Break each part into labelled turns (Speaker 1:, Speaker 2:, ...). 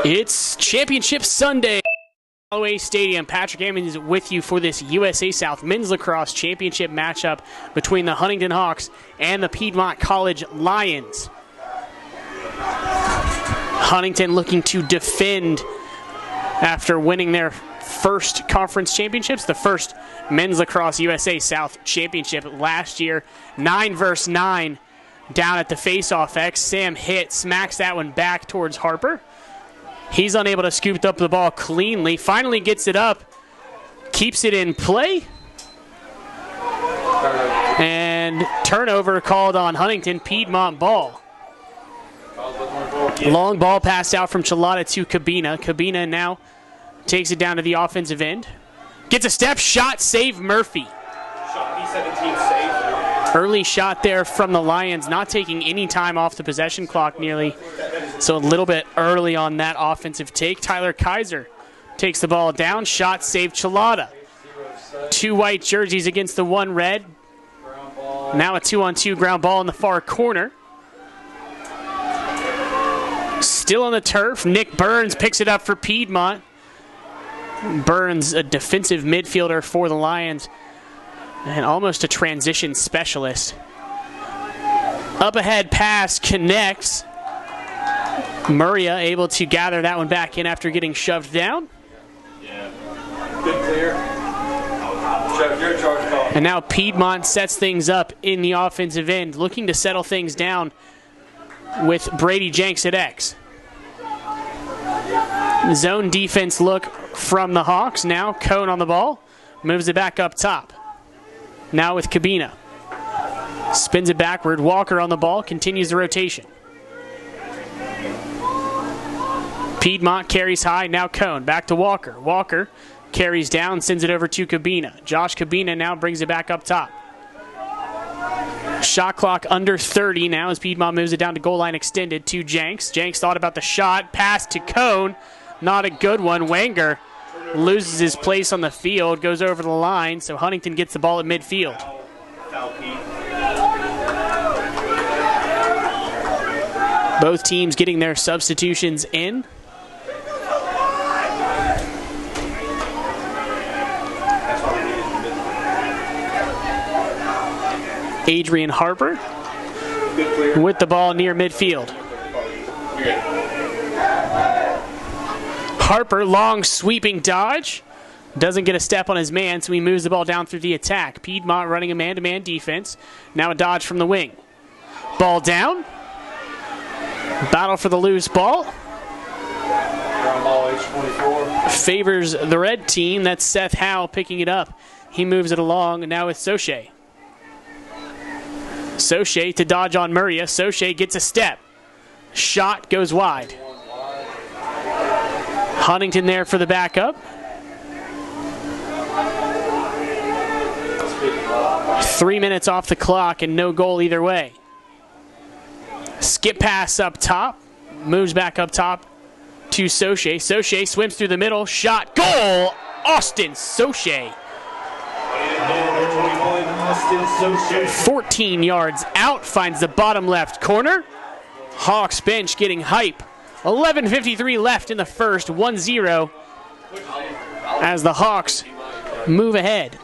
Speaker 1: It's Championship Sunday. Holloway Stadium. Patrick Ammons is with you for this USA South Men's Lacrosse Championship matchup between the Huntington Hawks and the Piedmont College Lions. Huntington looking to defend after winning their first conference championships, the first Men's Lacrosse USA South Championship last year. 9 versus 9 down at the face-off X. Sam Hitt smacks that one back towards Harper. He's unable to scoop up the ball cleanly. Finally gets it up. Keeps it in play. And turnover called on Huntington. Piedmont ball. Long ball passed out from Chilada to Cabina. Cabina now takes it down to the offensive end. Gets a step shot. Save Murphy. Early shot there from the Lions, not taking any time off the possession clock nearly. So a little bit early on that offensive take. Tyler Kaiser takes the ball down. Shot saved Chilada. 2 white jerseys against the 1 red. Now a 2-on-2 ground ball in the far corner. Still on the turf. Nick Burns picks it up for Piedmont. Burns, a defensive midfielder for the Lions and almost a transition specialist. Up ahead pass connects. Murria able to gather that one back in after getting shoved down.
Speaker 2: Yeah. Good clear. Your charge call.
Speaker 1: And now Piedmont sets things up in the offensive end, looking to settle things down with Brady Jenks at X. Zone defense look from the Hawks. Now Cone on the ball. Moves it back up top. Now with Cabina. Spins it backward. Walker on the ball. Continues the rotation. Piedmont carries high. Now Cone. Back to Walker. Walker carries down. Sends it over to Cabina. Josh Cabina now brings it back up top. Shot clock under 30 now as Piedmont moves it down to goal line extended to Jenks. Jenks thought about the shot. Pass to Cone. Not a good one. Wenger loses his place on the field, goes over the line, so Huntington gets the ball at midfield. Both teams getting their substitutions in. Adrian Harper with the ball near midfield. Harper, long sweeping dodge. Doesn't get a step on his man, so he moves the ball down through the attack. Piedmont running a man-to-man defense. Now a dodge from the wing. Ball down. Battle for the loose ball. Favors the red team. That's Seth Howe picking it up. He moves it along, and now with Soche. Soche to dodge on Murria. Soche gets a step. Shot goes wide. Huntington there for the backup. 3 minutes off the clock and no goal either way. Skip pass up top. Moves back up top to Soche. Soche swims through the middle. Shot. Goal! Austin Soche. 14 yards out. Finds the bottom left corner. Hawks bench getting hype. 11:53 left in the first, 1-0 as the Hawks move ahead.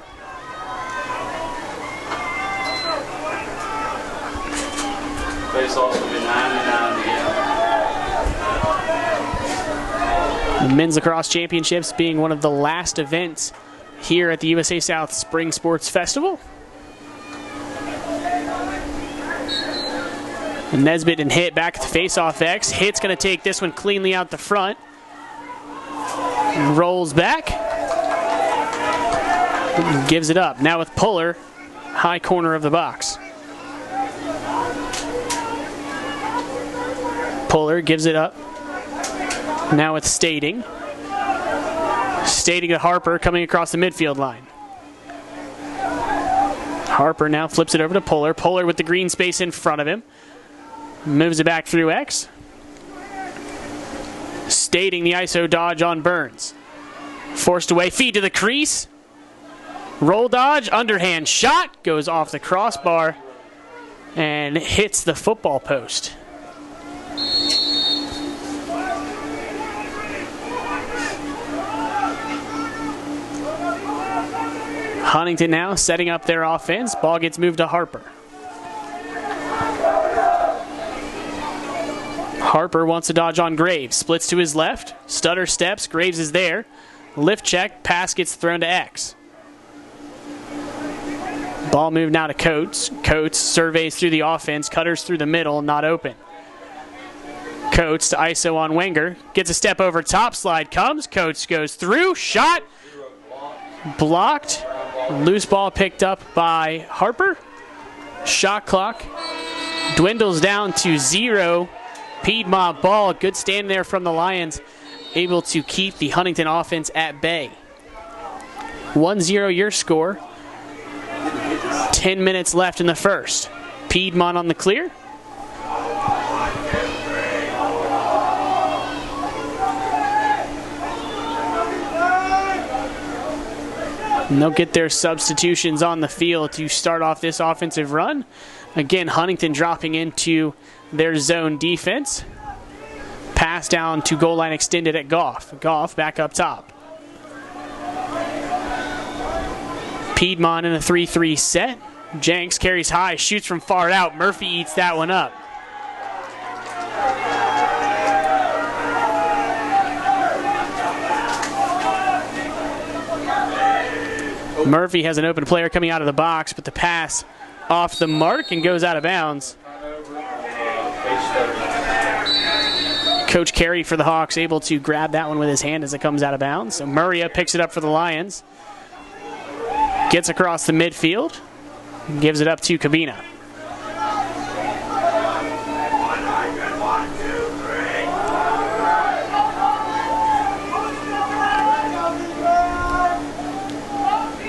Speaker 1: The Men's Lacrosse Championships being one of the last events here at the USA South Spring Sports Festival. Nesbitt and Hitt back at the face-off X. Hitt's going to take this one cleanly out the front. Rolls back. Gives it up. Now with Puller, high corner of the box. Puller gives it up. Now with Stading. Stading to Harper coming across the midfield line. Harper now flips it over to Puller. Puller with the green space in front of him. Moves it back through X. Stading the ISO dodge on Burns. Forced away, feed to the crease. Roll dodge, underhand shot. Goes off the crossbar and hits the football post. Huntington now setting up their offense. Ball gets moved to Harper. Harper wants to dodge on Graves. Splits to his left. Stutter steps. Graves is there. Lift check. Pass gets thrown to X. Ball moved now to Coates. Coates surveys through the offense. Cutters through the middle. Not open. Coates to ISO on Wenger. Gets a step over top. Slide comes. Coates goes through. Shot. Blocked. Loose ball picked up by Harper. Shot clock dwindles down to 0. Piedmont ball. Good stand there from the Lions. Able to keep the Huntington offense at bay. 1-0 your score. 10 minutes left in the first. Piedmont on the clear. And they'll get their substitutions on the field to start off this offensive run. Again, Huntington dropping into their zone defense. Pass down to goal line extended at Goff. Goff back up top. Piedmont in a 3-3 set. Jenks carries high, shoots from far out. Murphy eats that one up. Murphy has an open player coming out of the box, but the pass off the mark and goes out of bounds. Coach Carey for the Hawks able to grab that one with his hand as it comes out of bounds. So Murray picks it up for the Lions. Gets across the midfield. Gives it up to Cabina.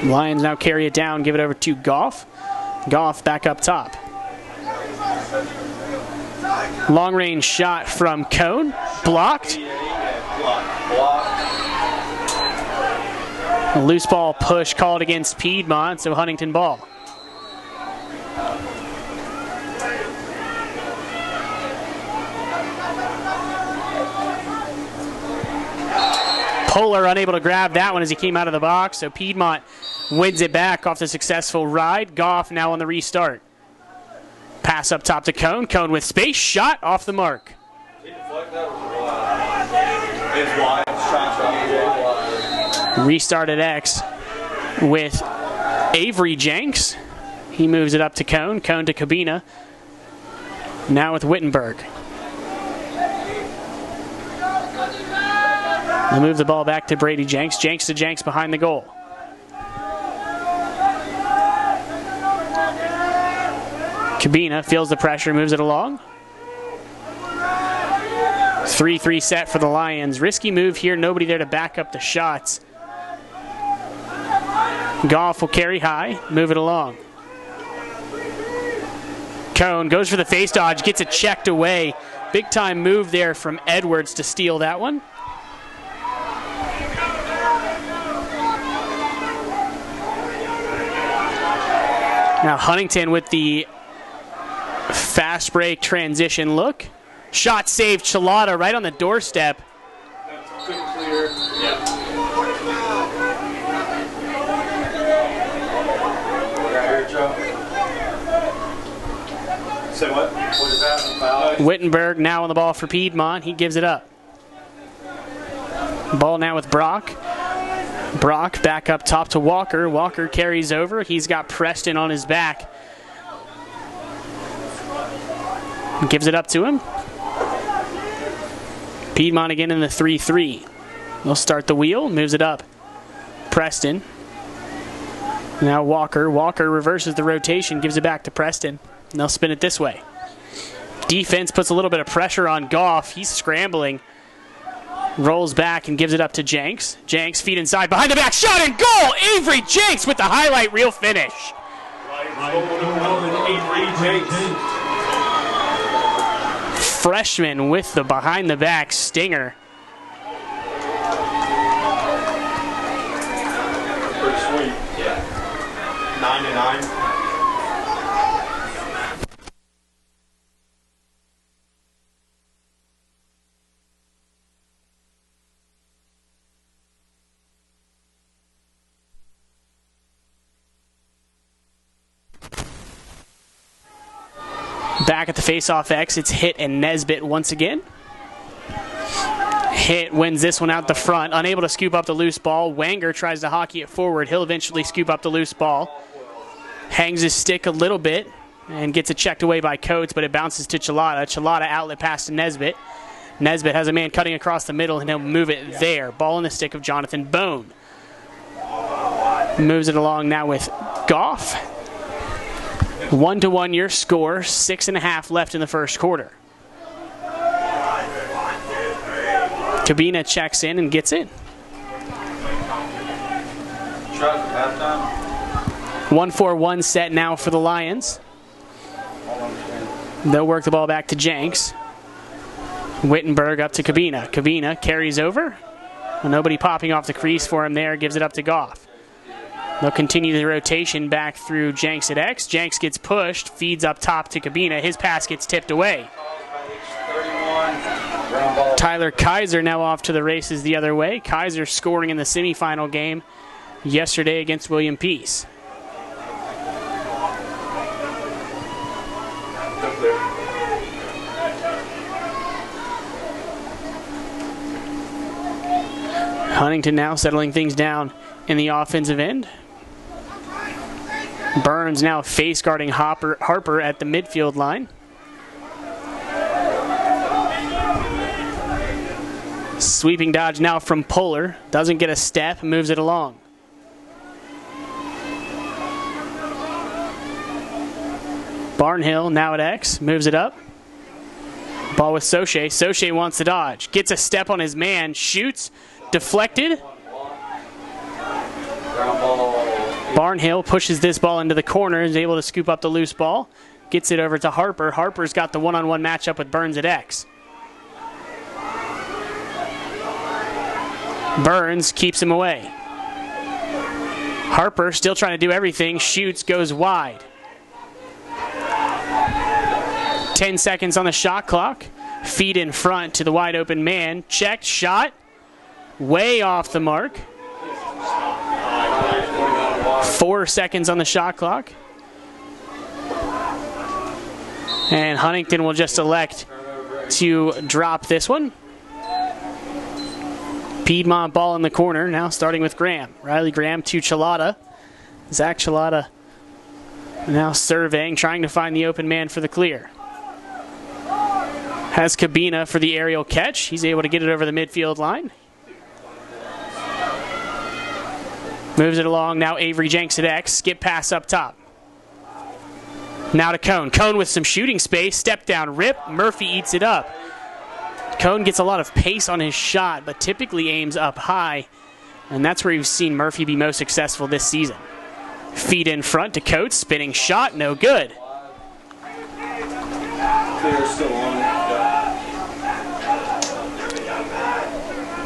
Speaker 1: Lions now carry it down, give it over to Goff. Goff back up top. Long range shot from Cone. Blocked. A loose ball push called against Piedmont, so Huntington ball. Polar unable to grab that one as he came out of the box, so Piedmont wins it back off the successful ride. Goff now on the restart. Pass up top to Cone. Cone with space. Shot off the mark. Restart at X with Avery Jenks. He moves it up to Cone. Cone to Cabina. Now with Wittenberg. They'll move the ball back to Brady Jenks. Jenks to Jenks behind the goal. Cabina feels the pressure, moves it along. 3-3 set for the Lions. Risky move here, nobody there to back up the shots. Goff will carry high, move it along. Cone goes for the face dodge, gets it checked away. Big time move there from Edwards to steal that one. Now Huntington with the fast break transition look. Shot saved, Chilada right on the doorstep.
Speaker 2: That's good clear. Yeah. Right here, Joe. Say what? What is that?
Speaker 1: Wittenberg now on the ball for Piedmont. He gives it up. Ball now with Brock. Brock back up top to Walker. Walker carries over. He's got Preston on his back. Gives it up to him. Piedmont again in the 3-3. They'll start the wheel, moves it up. Preston. Now Walker. Walker reverses the rotation, gives it back to Preston. And they'll spin it this way. Defense puts a little bit of pressure on Goff. He's scrambling. Rolls back and gives it up to Jenks. Jenks feet inside, behind the back, shot and goal! Avery Jenks with the highlight reel finish. Freshman with the behind the back stinger.
Speaker 2: Pretty sweet. Yeah. 9-9.
Speaker 1: Back at the face-off X, it's Hitt and Nesbitt once again. Hitt wins this one out the front, unable to scoop up the loose ball. Wenger tries to hockey it forward. He'll eventually scoop up the loose ball. Hangs his stick a little bit and gets it checked away by Coates, but it bounces to Chilada. Chilada outlet pass to Nesbitt. Nesbitt has a man cutting across the middle, and he'll move it there. Ball in the stick of Jonathan Bone. Moves it along now with Goff. 1-1 your score, 6.5 left in the first quarter. Cabina checks in and gets in. 1-4-1 set now for the Lions. They'll work the ball back to Jenks. Wittenberg up to Cabina. Cabina carries over. Nobody popping off the crease for him there. Gives it up to Goff. They'll continue the rotation back through Jenks at X. Jenks gets pushed. Feeds up top to Cabina. His pass gets tipped away. Tyler Kaiser now off to the races the other way. Kaiser scoring in the semifinal game yesterday against William Peace. Huntington now settling things down in the offensive end. Burns now face guarding Harper at the midfield line. Sweeping dodge now from Polar. Doesn't get a step, moves it along. Barnhill now at X, moves it up. Ball with Soche. Soche wants to dodge. Gets a step on his man, shoots, deflected. Barnhill pushes this ball into the corner, is able to scoop up the loose ball. Gets it over to Harper. Harper's got the one-on-one matchup with Burns at X. Burns keeps him away. Harper still trying to do everything. Shoots, goes wide. 10 seconds on the shot clock. Feed in front to the wide open man. Checked, shot. Way off the mark. 4 seconds on the shot clock. And Huntington will just elect to drop this one. Piedmont ball in the corner, now starting with Graham. Riley Graham to Chilada. Zach Chilada now surveying, trying to find the open man for the clear. Has Cabina for the aerial catch. He's able to get it over the midfield line. Moves it along, now Avery Jenks at X. Skip pass up top. Now to Cone. Cone with some shooting space. Step down, rip. Murphy eats it up. Cone gets a lot of pace on his shot, but typically aims up high, and that's where you've seen Murphy be most successful this season. Feed in front to Coates, spinning shot, no good.
Speaker 2: Still on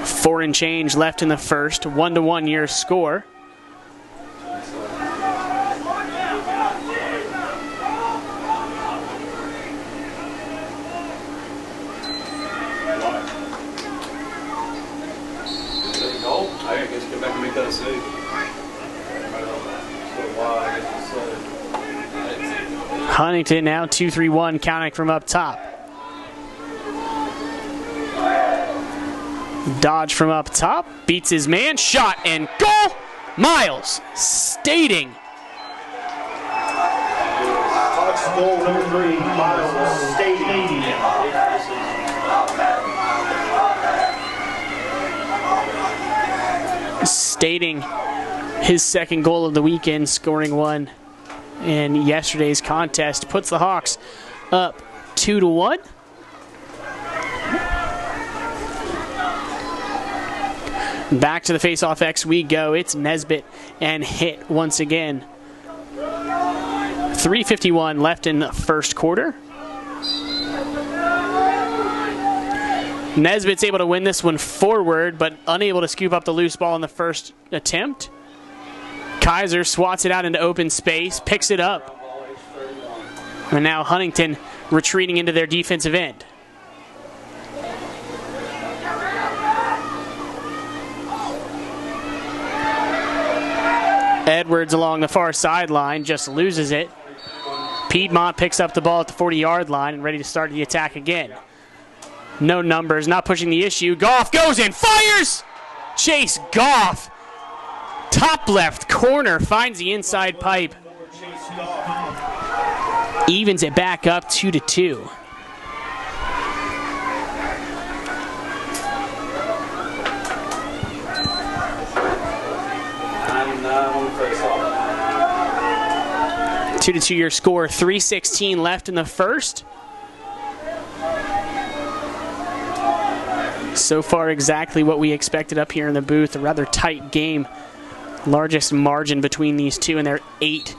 Speaker 2: it.
Speaker 1: 4 and change left in the first, 1-1 your score. Huntington now 2-3-1 counting from up top. Dodge from up top, beats his man, shot and goal! Miles Stating.
Speaker 2: Goal number 3, Miles Stating.
Speaker 1: Stating his second goal of the weekend, scoring one in yesterday's contest, puts the Hawks up 2-1. Back to the face-off X we go. It's Nesbitt and Hitt once again. 3:51 left in the first quarter. Nesbitt's able to win this one forward, but unable to scoop up the loose ball in the first attempt. Kaiser swats it out into open space, picks it up. And now Huntington retreating into their defensive end. Edwards along the far sideline just loses it. Piedmont picks up the ball at the 40-yard line and ready to start the attack again. No numbers, not pushing the issue. Goff goes in, fires! Chase Goff, top left corner, finds the inside pipe. Evens it back up 2-2. Two to 2 your score. 3:16 left in the first. So far, exactly what we expected up here in the booth. A rather tight game. Largest margin between these two in their 8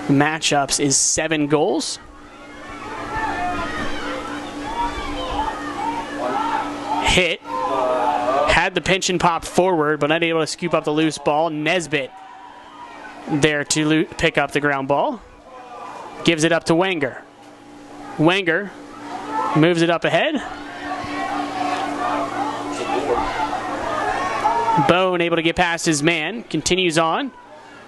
Speaker 1: matchups is 7 goals. Hit. Had the pinch and pop forward, but unable to scoop up the loose ball. Nesbitt there to pick up the ground ball. Gives it up to Wenger. Wenger moves it up ahead. Bone able to get past his man. Continues on.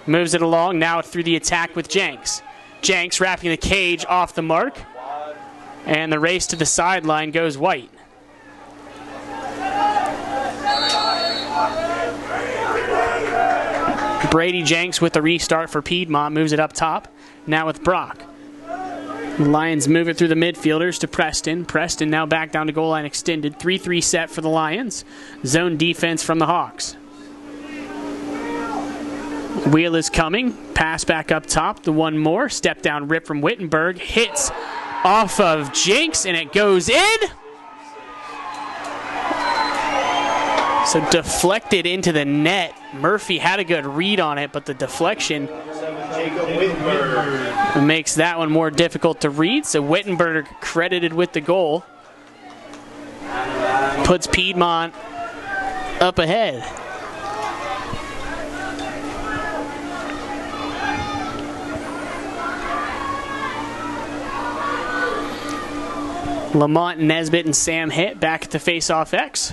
Speaker 1: Moves it along. Now through the attack with Jenks. Jenks wrapping the cage off the mark. And the race to the sideline goes white. Brady Jenks with the restart for Piedmont. Moves it up top. Now with Brock. The Lions move it through the midfielders to Preston. Preston now back down to goal line extended. 3-3 set for the Lions. Zone defense from the Hawks. Wheel is coming. Pass back up top. The one more. Step down rip from Wittenberg. Hits off of Jenks and it goes in. So deflected into the net. Murphy had a good read on it, but the deflection makes that one more difficult to read. So Wittenberg credited with the goal. Puts Piedmont up ahead. Lamont, Nesbitt, and Sam Hitt back at the face-off X.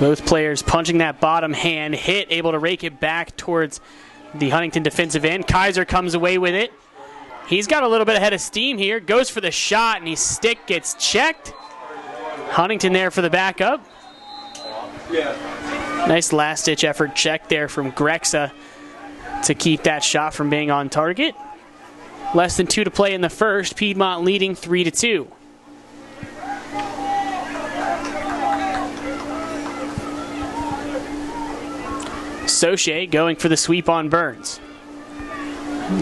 Speaker 1: Both players punching that bottom hand. Hit, able to rake it back towards the Huntington defensive end. Kaiser comes away with it. He's got a little bit ahead of steam here. Goes for the shot, and his stick gets checked. Huntington there for the backup. Nice last-ditch effort check there from Grexa to keep that shot from being on target. Less than 2 to play in the first. Piedmont leading 3-2. Soche going for the sweep on Burns.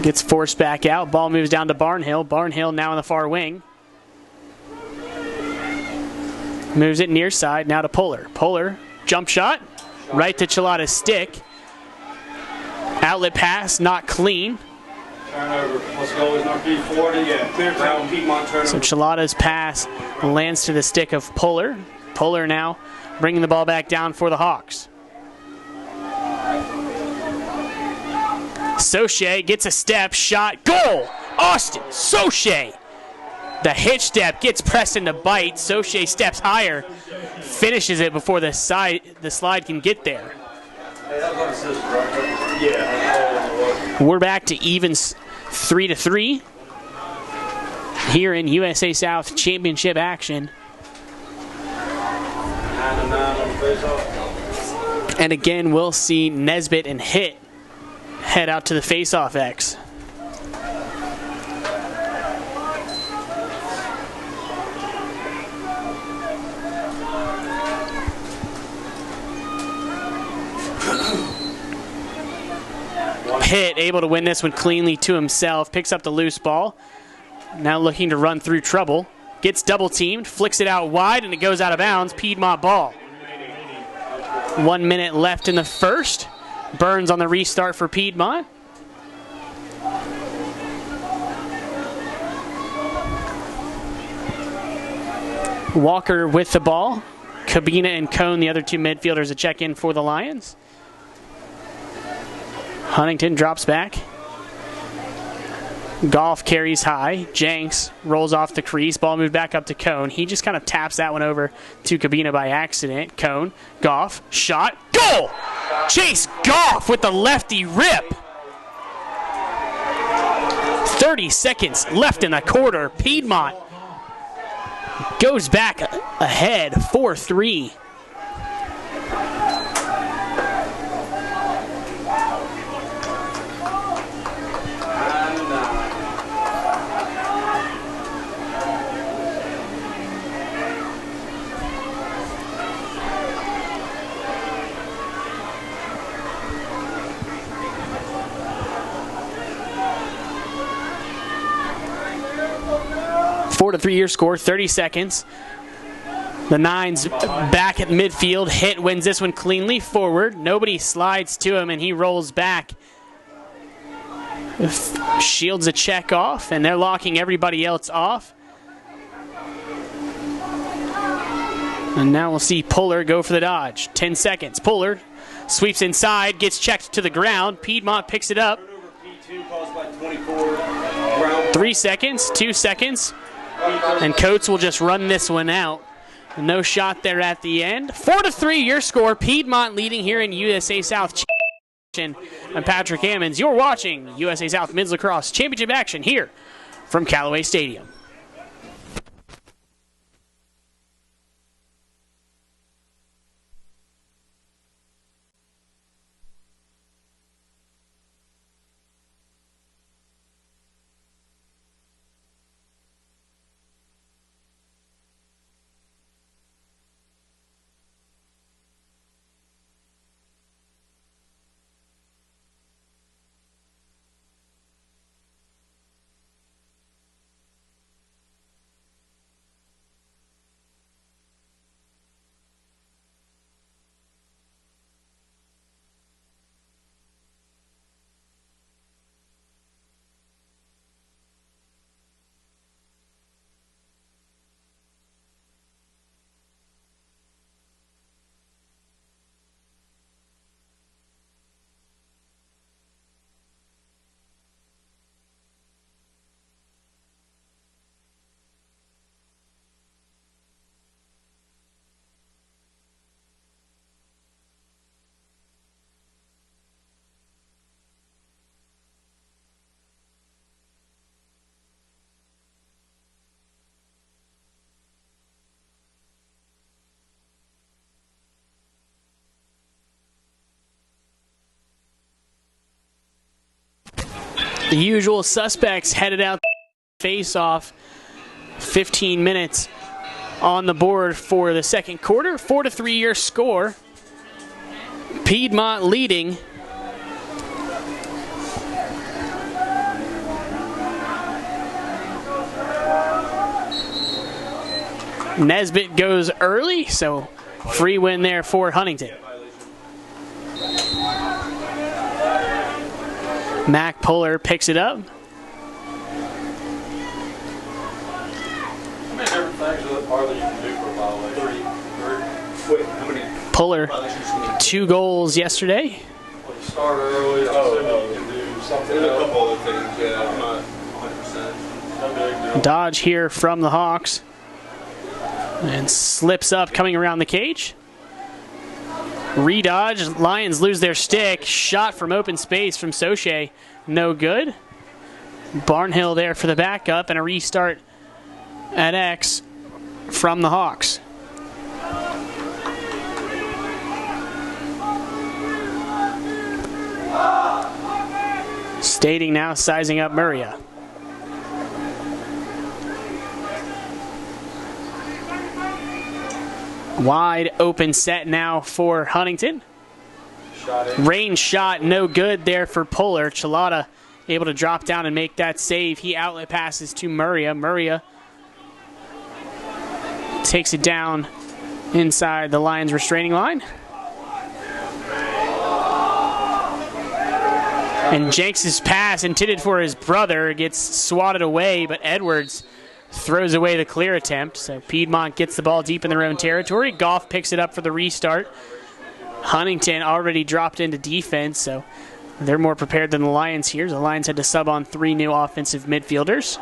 Speaker 1: Gets forced back out. Ball moves down to Barnhill. Barnhill now in the far wing. Moves it near side. Now to Puller. Puller, jump shot. Right to Chilada's stick. Outlet pass, not clean.
Speaker 2: Turnover. Let's go. Is not B40. Yeah, clear down. Piedmont turnover.
Speaker 1: So Chilada's pass lands to the stick of Puller. Puller now bringing the ball back down for the Hawks. Soche gets a step, shot, goal! Austin Soche. The hitch step gets Preston to bite. Soche steps higher, finishes it before the slide can get there. We're back to evens 3-3 here in USA South Championship action. And again, we'll see Nesbitt and Hitt head out to the face-off X. Hitt able to win this one cleanly to himself. Picks up the loose ball. Now looking to run through trouble. Gets double teamed. Flicks it out wide and it goes out of bounds. Piedmont ball. 1 minute left in the first. Burns on the restart for Piedmont. Walker with the ball. Cabina and Cone, the other two midfielders, to check in for the Lions. Huntington drops back. Goff carries high. Jenks rolls off the crease. Ball moved back up to Cone. He just kind of taps that one over to Cabina by accident. Cone, Goff, shot, goal! Chase Goff with the lefty rip. 30 seconds left in the quarter. Piedmont goes back ahead 4-3. Four to 3 your score, 30 seconds. The Nines back at midfield. Hit wins this one cleanly forward. Nobody slides to him, and he rolls back. Shields a check off, and they're locking everybody else off. And now we'll see Puller go for the dodge. 10 seconds. Puller sweeps inside, gets checked to the ground. Piedmont picks it up. 3 seconds, 2 seconds. And Coates will just run this one out. No shot there at the end. 4-3 your score. Piedmont leading here in USA South. I'm Patrick Ammons. You're watching USA South Men's Lacrosse Championship action here from Callaway Stadium. The usual suspects headed out face-off. 15 minutes on the board for the second quarter. 4-3 your score. Piedmont leading. Nesbitt goes early, so free win there for Huntington. Mac Puller picks it up.
Speaker 2: How many different things are there you can do for a violation? Wait, how many?
Speaker 1: Puller, 2 goals yesterday.
Speaker 2: Well, you start early, you can do something. There's a couple other things, yeah, I'm not 100%. No big deal.
Speaker 1: Dodge here from the Hawks. And slips up coming around the cage. Redodge, Lions lose their stick. Shot from open space from Soche, no good. Barnhill there for the backup, and a restart at X from the Hawks. Stating now, sizing up Murria. Wide open set now for Huntington. Range shot, no good there for Puller. Chilada able to drop down and make that save. He outlet passes to Murria. Murria takes it down inside the Lions restraining line. And Jenks' pass intended for his brother gets swatted away, but Edwards throws away the clear attempt. So Piedmont gets the ball deep in their own territory. Goff picks it up for the restart. Huntington already dropped into defense, so They're more prepared than the Lions here. The Lions had to sub on 3 new offensive midfielders.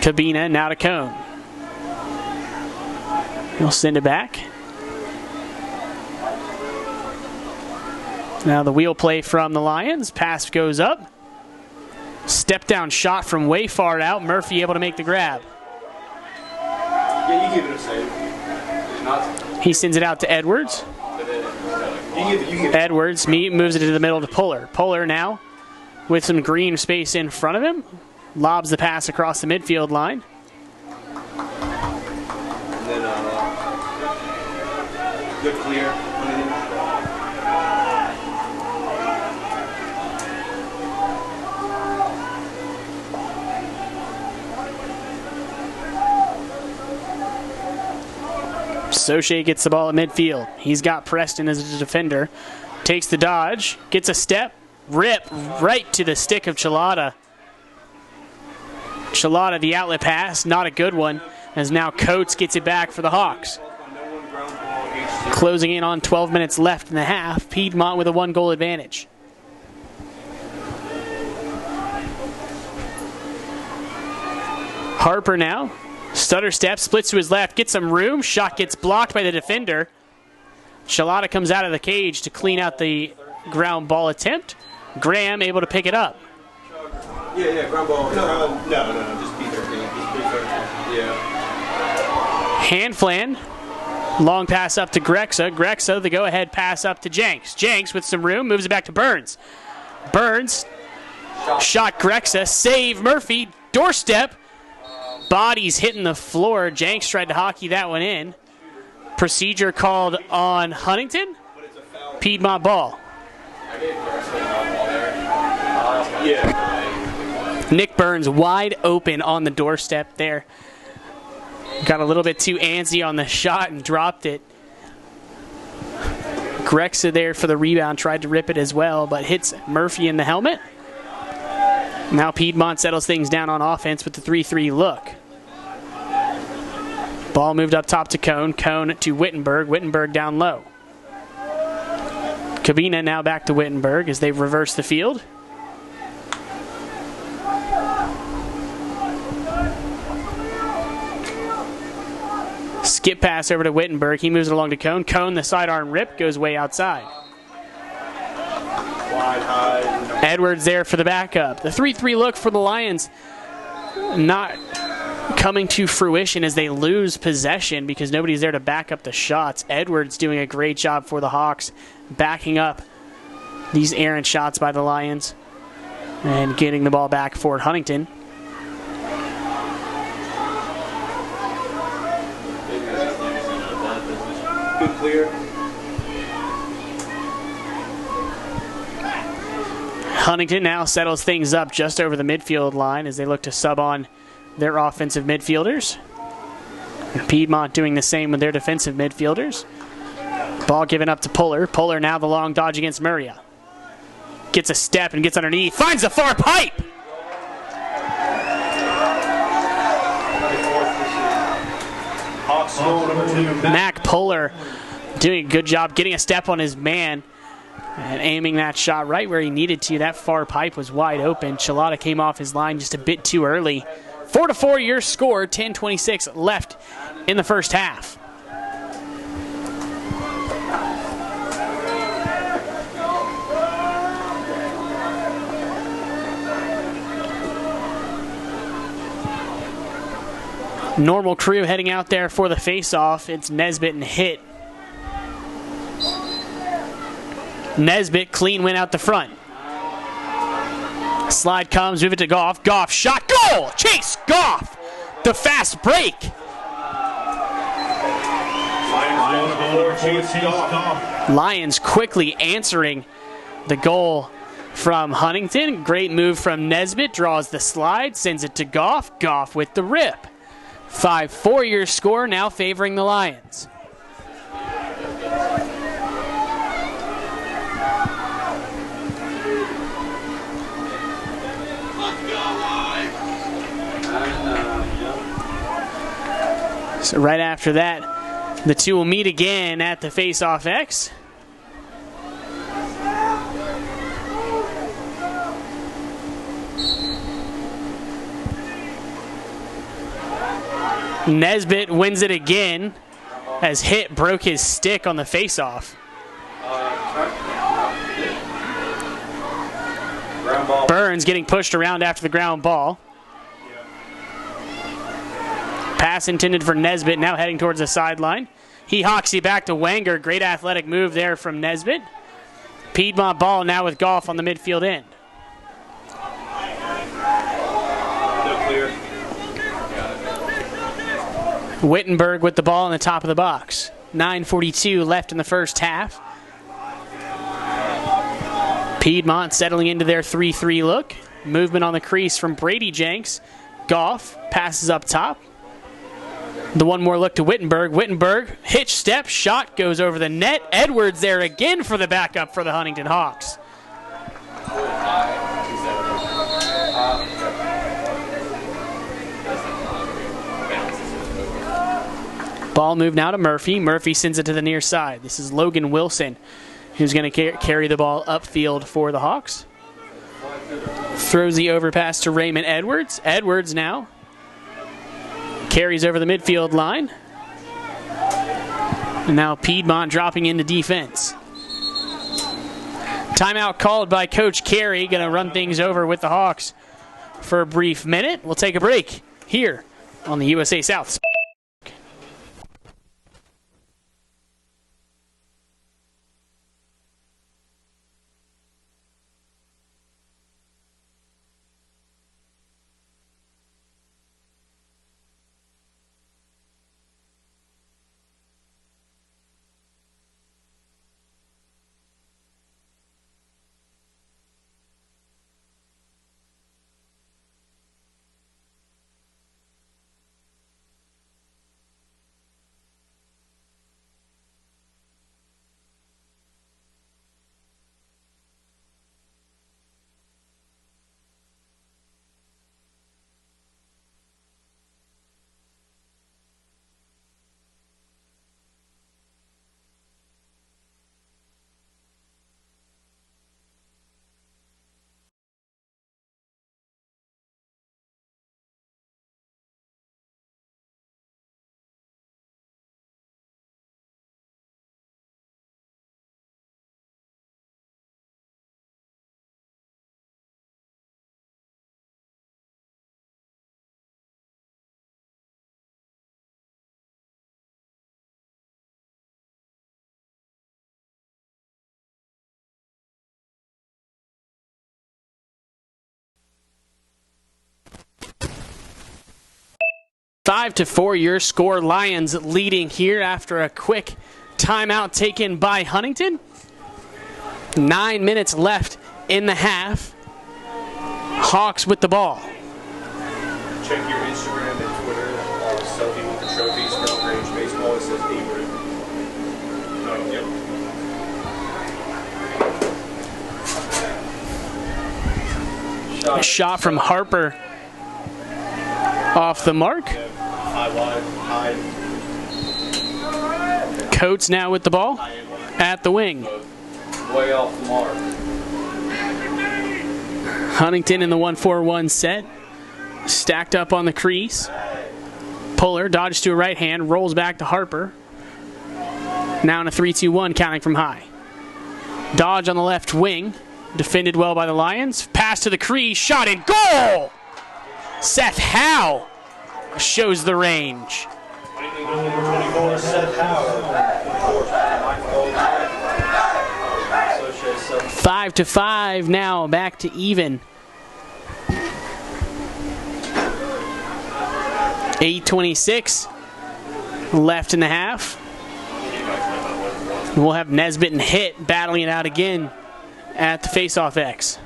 Speaker 1: Cabina now to Cone. He'll send it back. Now the wheel play from the Lions. Pass goes up. Step down shot from way far out. Murphy able to make the grab.
Speaker 2: Yeah, you give it a save.
Speaker 1: He sends it out to Edwards. Edwards moves it to the middle to Puller. Puller now with some green space in front of him. Lobs the pass across the midfield line.
Speaker 2: And then, good clear.
Speaker 1: Soche gets the ball at midfield. He's got Preston as a defender. Takes the dodge, gets a step, rip right to the stick of Chilada. Chilada, the outlet pass, not a good one, as now Coates gets it back for the Hawks. Closing in on 12 minutes left in the half. Piedmont with a 1-goal advantage. Harper now. Stutter step, splits to his left, gets some room. Shot gets blocked by the defender. Chilada comes out of the cage to clean out the ground ball attempt. Graham able to pick it up.
Speaker 2: Yeah, ground ball. No, just be 13. Just be 13. Yeah.
Speaker 1: Hand flan. Long pass up to Grexa. Grexa, the go-ahead pass up to Jenks. Jenks with some room, moves it back to Burns. Burns, shot Grexa, save Murphy, doorstep. Bodies hitting the floor. Jenks tried to hockey that one in. Procedure called on Huntington. Piedmont ball. Nick Burns wide open on the doorstep there. Got a little bit too antsy on the shot and dropped it. Grexa there for the rebound, tried to rip it as well, but hits Murphy in the helmet. Now Piedmont settles things down on offense with the 3-3 look. Ball moved up top to Cone. Cone to Wittenberg. Wittenberg down low. Cabina now back to Wittenberg as they've reversed the field. Skip pass over to Wittenberg. He moves it along to Cone. Cone, the sidearm rip, goes way outside.
Speaker 2: Wide high.
Speaker 1: Edwards there for the backup. The 3-3 look for the Lions not coming to fruition as they lose possession because nobody's there to back up the shots. Edwards doing a great job for the Hawks, backing up these errant shots by the Lions and getting the ball back for Huntington.
Speaker 2: Good clear.
Speaker 1: Huntington now settles things up just over the midfield line as they look to sub on their offensive midfielders. And Piedmont doing the same with their defensive midfielders. Ball given up to Puller. Puller now the long dodge against Murria. Gets a step and gets underneath. Finds the far pipe! Mac Puller doing a good job getting a step on his man and aiming that shot right where he needed to. That far pipe was wide open. Chilada came off his line just a bit too early. 4-4 your score, 10:26 left in the first half. Normal crew heading out there for the face-off. It's Nesbitt and Hitt. Nesbitt clean win out the front. Slide comes, move it to Goff. Goff shot, goal! Chase Goff, the fast break. Lions quickly answering the goal from Huntington. Great move from Nesbitt, draws the slide, sends it to Goff. Goff with the rip. 5-4 your score, now favoring the Lions. So right after that, The two will meet again at the face-off X. Nesbitt wins it again as Hit broke his stick on the face-off. Burns getting pushed around after the ground ball. Pass intended for Nesbitt, now heading towards the sideline. He hawks it back to Wenger. Great athletic move there from Nesbitt. Piedmont ball now with Goff on the midfield end. Wittenberg with the ball in the top of the box. 9:42 left in the first half. Piedmont settling into their 3-3 look. Movement on the crease from Brady Jenks. Goff passes up top. The one more look to Wittenberg. Wittenberg, hitch step, shot goes over the net. Edwards there again for the backup for the Huntington Hawks. Ball moved now to Murphy. Murphy sends it to the near side. This is Logan Wilson, who's going to carry the ball upfield for the Hawks. Throws the overpass to Raymond Edwards. Edwards now carries over the midfield line. And now Piedmont dropping into defense. Timeout called by Coach Carey. Going to run things over with the Hawks for a brief minute. We'll take a break here on the USA South. Five to 4 your score. Lions leading here after a quick timeout taken by Huntington. 9 minutes left in the half. Hawks with the ball.
Speaker 2: Check your Instagram and Twitter. Selfie with the trophies from Range Baseball. It says D-Root.
Speaker 1: A shot from Harper off the mark. Coates now with the ball at the wing.
Speaker 2: Way off the mark.
Speaker 1: Huntington in the 1-4-1 set. Stacked up on the crease. Puller dodges to a right hand, rolls back to Harper. Now in a 3-2-1 counting from high. Dodge on the left wing. Defended well by the Lions. Pass to the crease, shot and goal! Seth Howe shows the range.
Speaker 2: 24, Seth Howe.
Speaker 1: 5-5 now, back to even. 8:26 left in the half. We'll have Nesbitt and Hit battling it out again at the face-off X.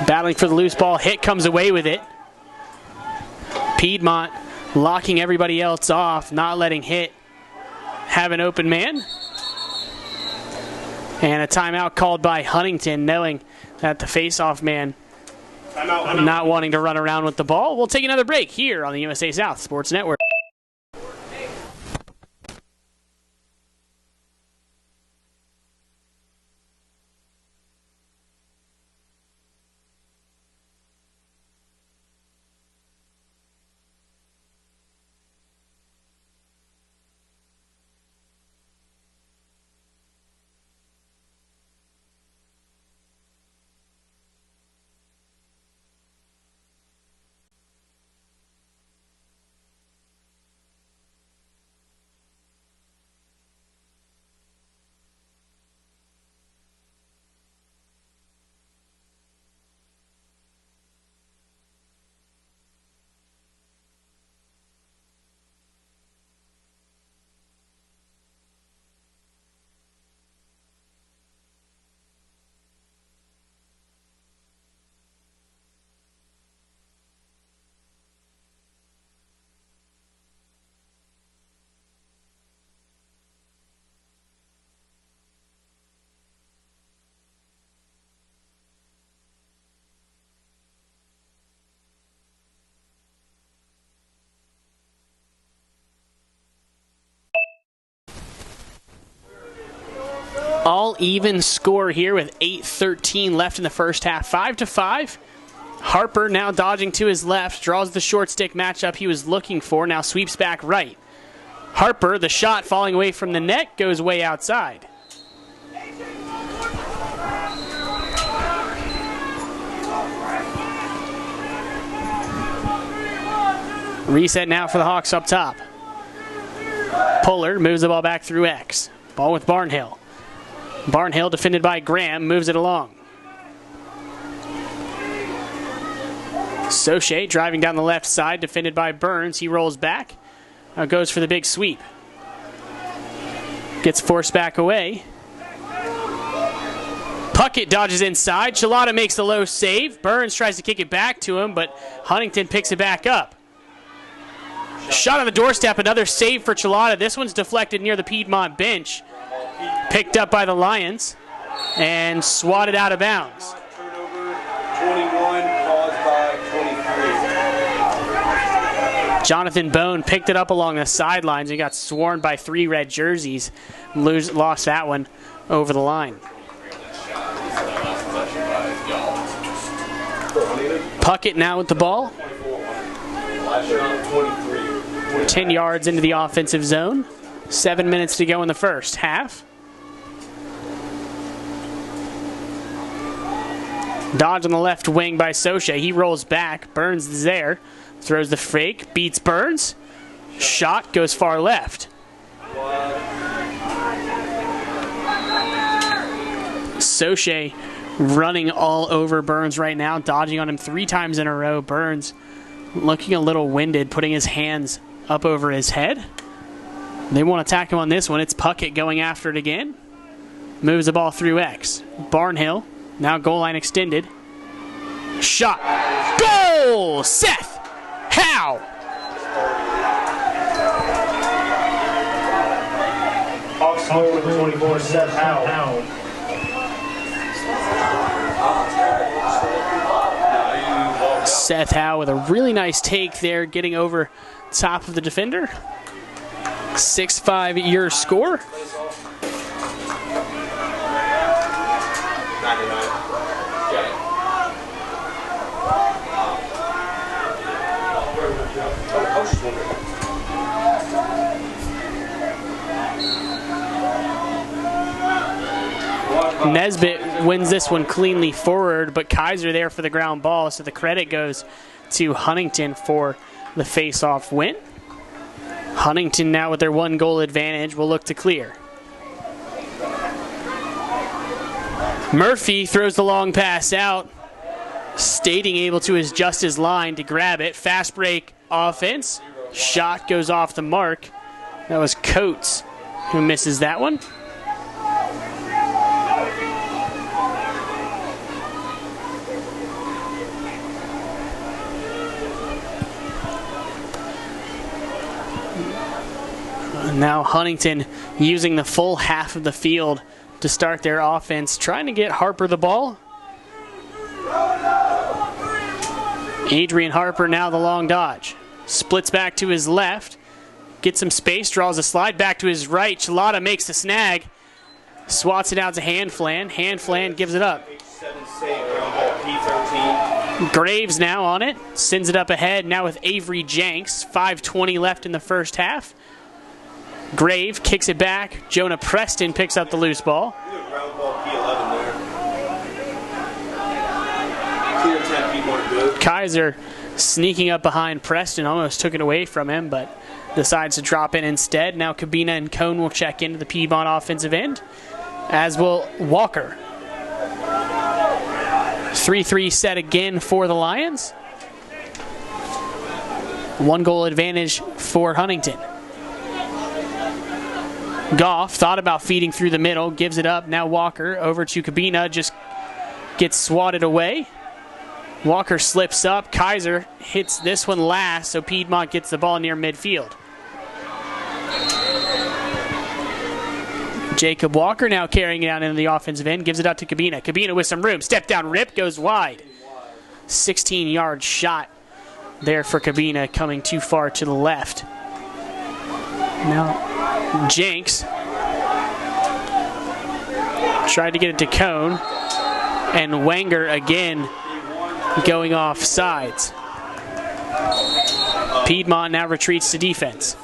Speaker 1: Battling for the loose ball. Hit comes away with it. Piedmont locking everybody else off, not letting Hit have an open man. And a timeout called by Huntington, knowing that the face-off man not wanting to run around with the ball. We'll take another break here on the USA South Sports Network. All even score here with 8:13 left in the first half. 5-5. Harper now dodging to his left, draws the short stick matchup he was looking for, now sweeps back right. Harper, the shot falling away from the net, goes way outside. Reset now for the Hawks up top. Puller moves the ball back through X. Ball with Barnhill. Barnhill defended by Graham, moves it along. Soche driving down the left side, defended by Burns. He rolls back, now goes for the big sweep. Gets forced back away. Puckett dodges inside. Chilada makes the low save. Burns tries to kick it back to him, but Huntington picks it back up. Shot on the doorstep, another save for Chilada. This one's deflected near the Piedmont bench. Picked up by the Lions and swatted out of bounds.
Speaker 2: Turnover 21 caused by 23.
Speaker 1: Jonathan Bone picked it up along the sidelines and got swarmed by 3 red jerseys. Lost that one over the line. Puckett now with the ball. 10 yards into the offensive zone. 7 minutes to go in the first half. Dodge on the left wing by Soche. He rolls back. Burns is there. Throws the fake. Beats Burns. Shot goes far left. Soche running all over Burns right now. Dodging on him 3 times in a row. Burns looking a little winded, putting his hands up over his head. They won't attack him on this one. It's Puckett going after it again. Moves the ball through X. Barnhill, now goal line extended. Shot. Goal! Seth Howe.
Speaker 3: Hawks score with 24, Seth Howe.
Speaker 1: Seth Howe with a really nice take there, getting over top of the defender. 6-5 your score.
Speaker 2: 99.
Speaker 1: Nesbitt wins this one cleanly forward, but Kaiser there for the ground ball, so the credit goes to Huntington for the face-off win. Huntington now with their 1-goal advantage will look to clear. Murphy throws the long pass out. Stating able to adjust his line to grab it. Fast break offense. Shot goes off the mark. That was Coates who misses that one. Now Huntington using the full half of the field to start their offense, trying to get Harper the ball. Adrian Harper now the long dodge. Splits back to his left. Gets some space, draws a slide back to his right. Chilada makes the snag. Swats it out to Handflan. Handflan gives it up. Graves now on it. Sends it up ahead now with Avery Jenks. 5:20 left in the first half. Grave kicks it back. Jonah Preston picks up the loose ball. Kaiser sneaking up behind Preston, almost took it away from him, but decides to drop in instead. Now Cabina and Cone will check into the Piedmont offensive end, as will Walker. 3-3 set again for the Lions. 1-goal advantage for Huntington. Goff thought about feeding through the middle, gives it up. Now Walker over to Cabina, just gets swatted away. Walker slips up. Kaiser hits this one last, so Piedmont gets the ball near midfield. Jacob Walker now carrying it out into the offensive end, gives it out to Cabina. Cabina with some room. Step down rip, goes wide. 16-yard shot there for Cabina, coming too far to the left. Now Jenks tried to get it to Cone, and Wenger again going off sides. Piedmont now retreats to defense.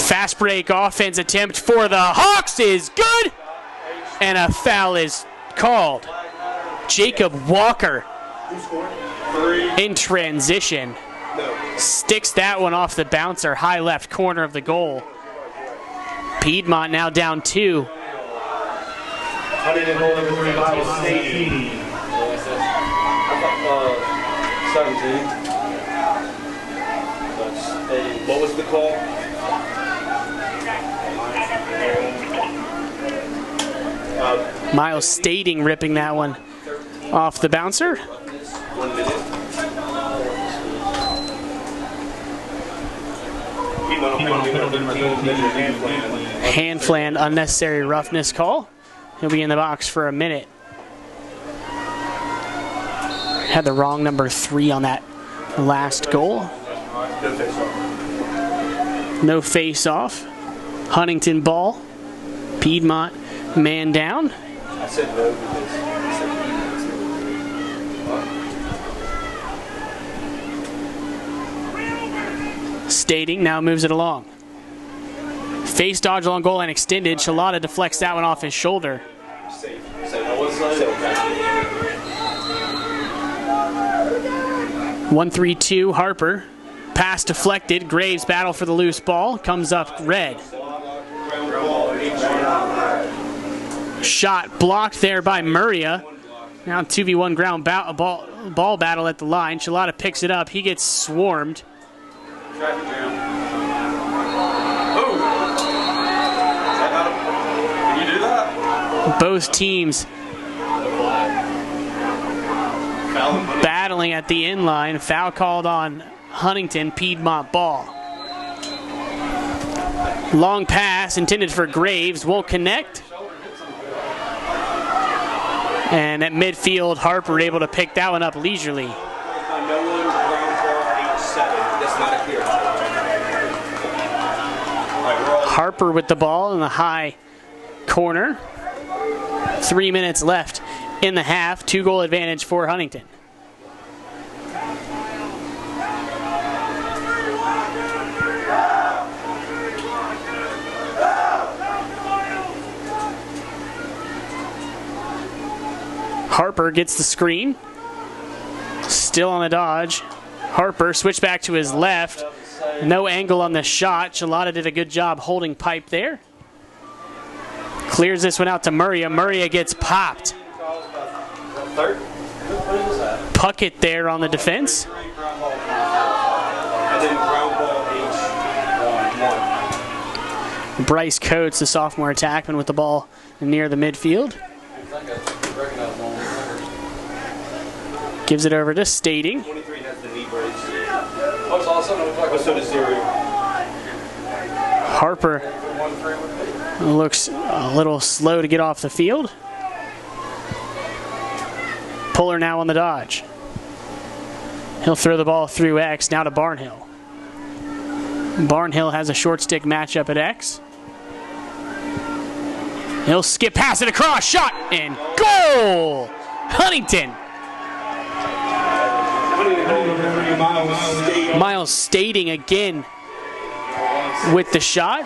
Speaker 1: Fast break offense attempt for the Hawks is good, and a foul is called. Jacob Walker in transition sticks that one off the bouncer, high left corner of the goal. Piedmont now down 2.
Speaker 3: Huntington goal number 3, Miles State.
Speaker 2: 17. What was the call?
Speaker 1: Miles Stating ripping that one off the bouncer.
Speaker 2: 1 minute.
Speaker 1: Handflan unnecessary roughness call. He'll be in the box for a minute. Had the wrong number 3 on that last goal. No face off. Huntington ball. Piedmont man down.
Speaker 2: I said no because
Speaker 1: Stating now moves it along. Face dodge along goal line extended. Chilada deflects that one off his shoulder. 1-3-2 Harper. Pass deflected. Graves battle for the loose ball. Comes up red. Shot blocked there by Murria. Now 2v1 ground ball battle at the line. Chilada picks it up. He gets swarmed. Both teams battling at the inline. Foul called on Huntington. Piedmont ball. Long pass intended for Graves. Won't connect. And at midfield, Harper able to pick that one up leisurely. Harper with the ball in the high corner. 3 minutes left in the half. 2-goal advantage for Huntington. Harper gets the screen. Still on the dodge. Harper switched back to his left. No angle on the shot. Chilada did a good job holding pipe there. Clears this one out to Murria. Murria gets popped. Puckett there on the defense. Bryce Coates, the sophomore attackman, with the ball near the midfield. Gives it over to Stating.
Speaker 2: 23 has the knee brace. Oh, it's awesome. So does 0.
Speaker 1: Harper looks a little slow to get off the field. Puller now on the dodge. He'll throw the ball through X, now to Barnhill. Barnhill has a short stick matchup at X. He'll skip past it across, shot, and goal! Huntington. Miles Stating again with the shot.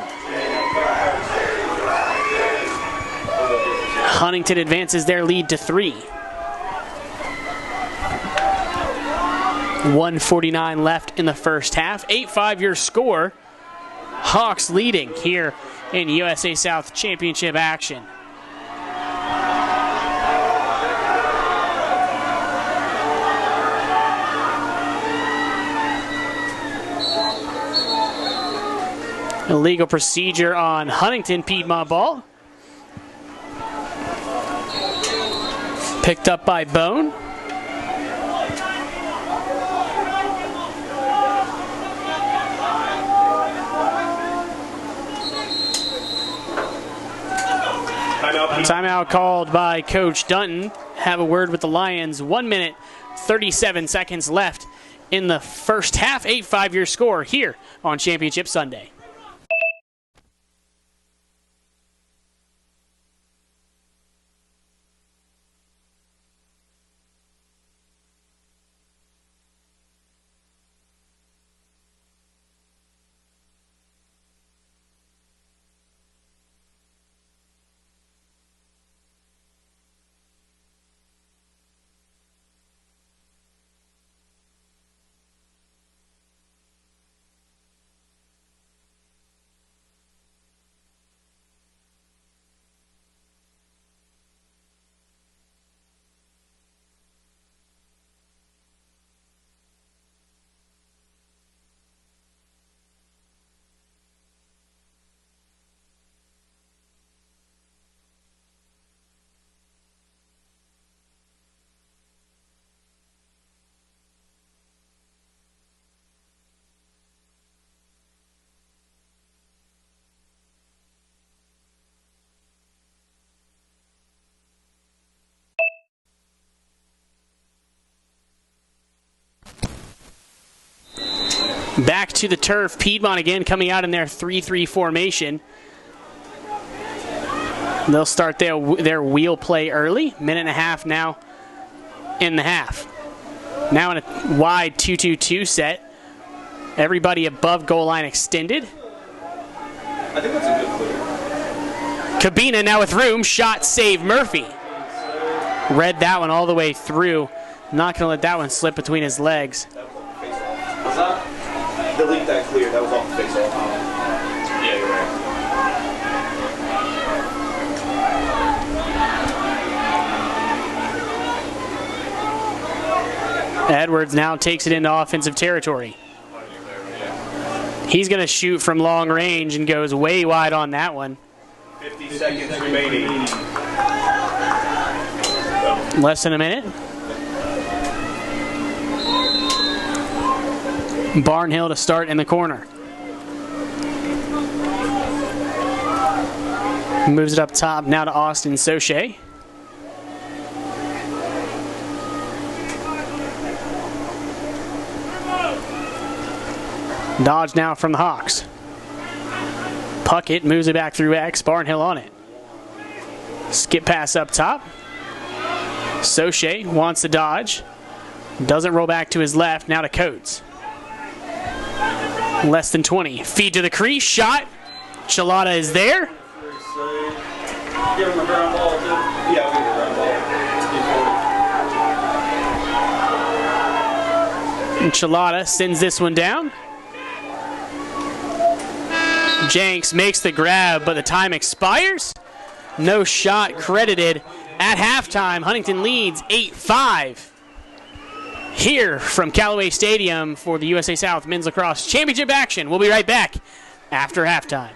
Speaker 1: Huntington advances their lead to 3. 1:49 left in the first half. 8-5 your score. Hawks leading here in USA South Championship action. Illegal procedure on Huntington Piedmont ball. Picked up by Bone. Timeout called by Coach Dunton. Have a word with the Lions. 1 minute, 37 seconds left in the first half. 8-5 your score here on Championship Sunday. Back to the turf. Piedmont again coming out in their 3-3 formation. They'll start their wheel play early. Minute and a half now in the half. Now in a wide 2-2-2 set. Everybody above goal line extended.
Speaker 2: I think that's a good clear.
Speaker 1: Cabina now with room. Shot, save, Murphy. Read that one all the way through. Not going to let that one slip between his legs.
Speaker 2: What's that? Delete that clear. That was off the face off. Yeah, you're right.
Speaker 1: Edwards now takes it into offensive territory. He's going to shoot from long range and goes way wide on that one.
Speaker 2: 50 seconds remaining.
Speaker 1: Less than a minute. Barnhill to start in the corner. Moves it up top now to Austin Soche. Dodge now from the Hawks. Puckett moves it back through X. Barnhill on it. Skip pass up top. Soche wants to dodge. Doesn't roll back to his left. Now to Coates. Less than 20. Feed to the crease. Shot. Chilada is there.
Speaker 2: Give him the ground ball, too. Yeah, I'll give him the ground ball.
Speaker 1: And Chilada sends this one down. Jenks makes the grab, but the time expires. No shot credited at halftime. Huntington leads 8-5. Here from Callaway Stadium for the USA South Men's Lacrosse Championship action. We'll be right back after halftime.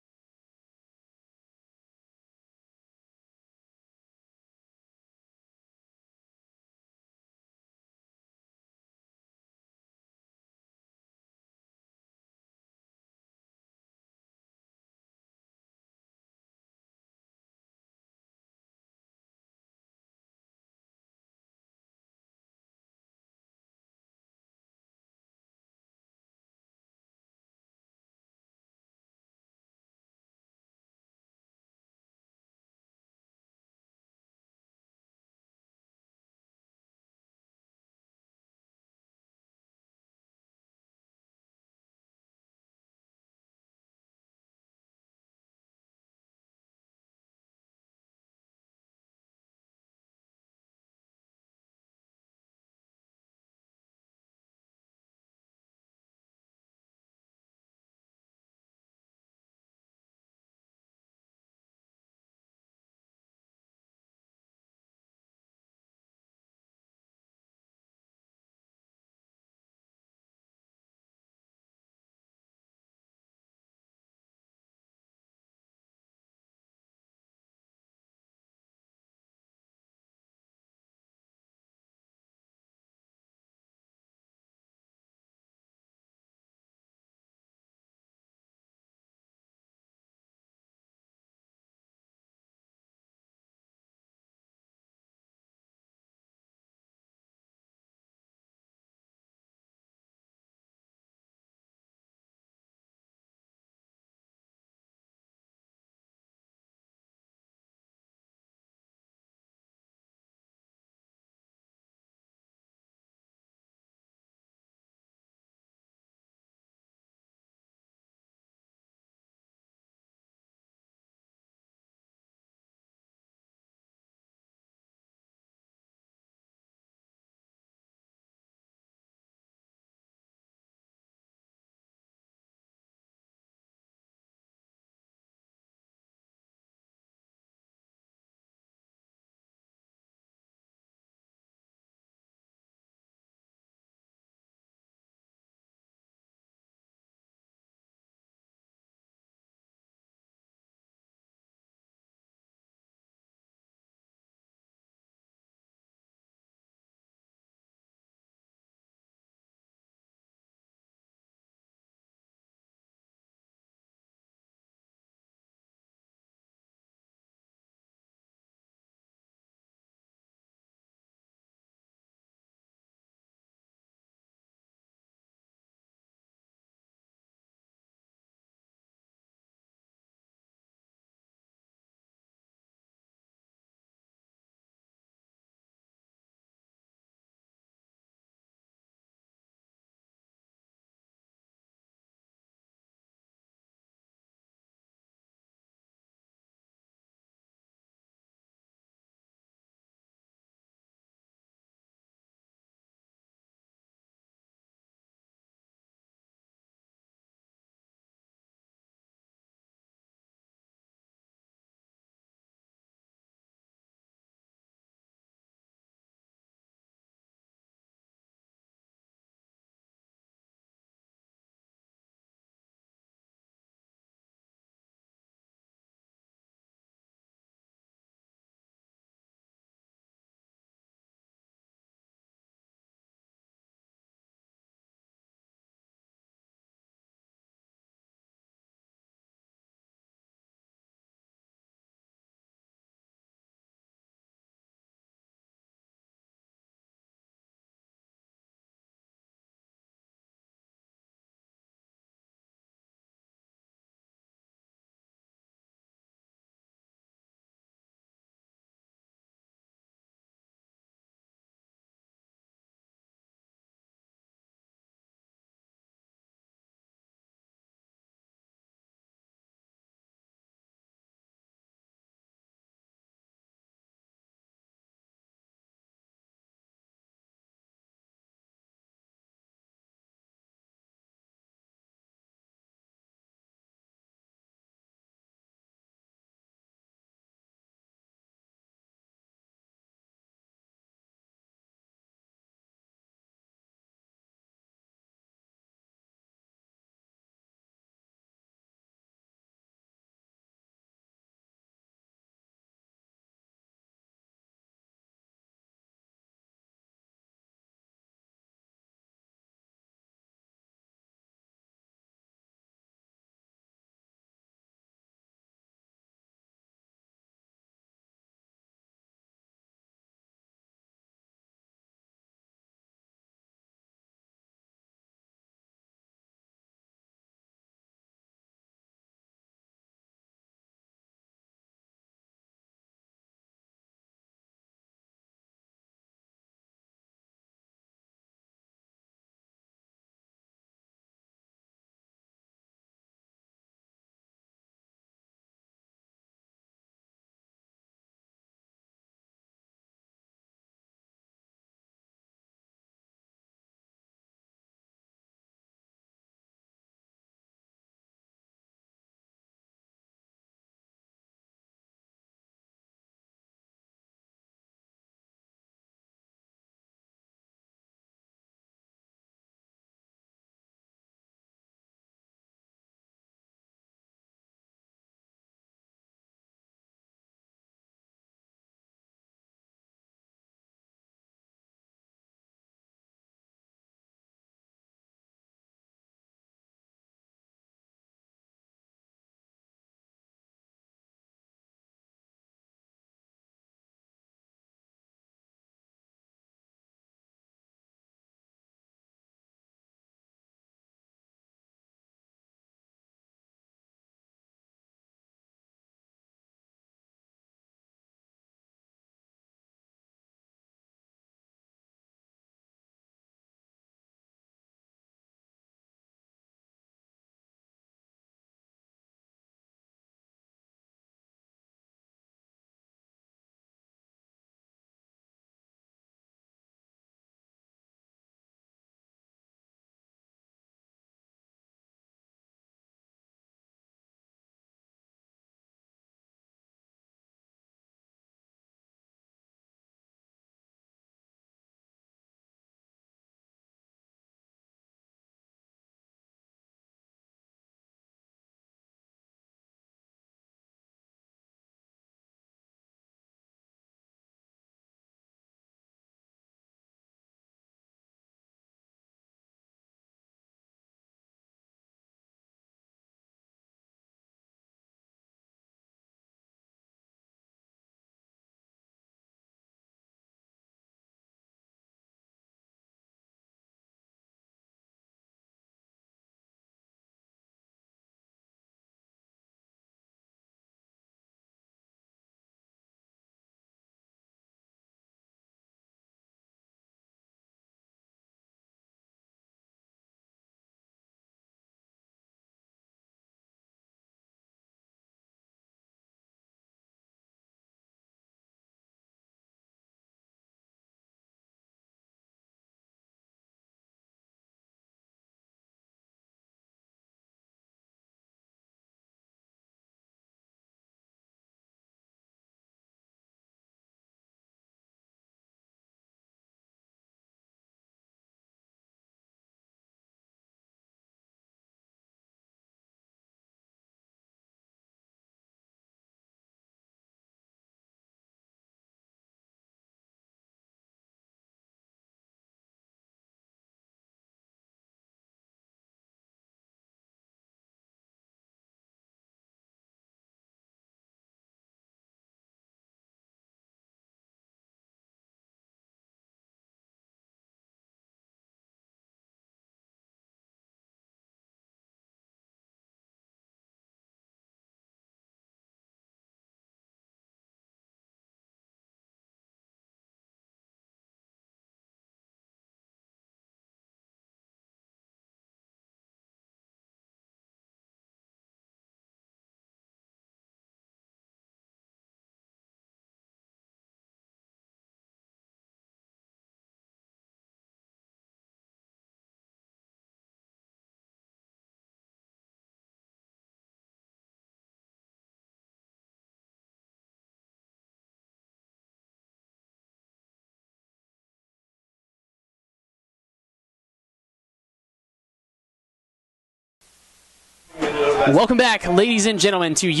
Speaker 1: Welcome back, ladies and gentlemen, to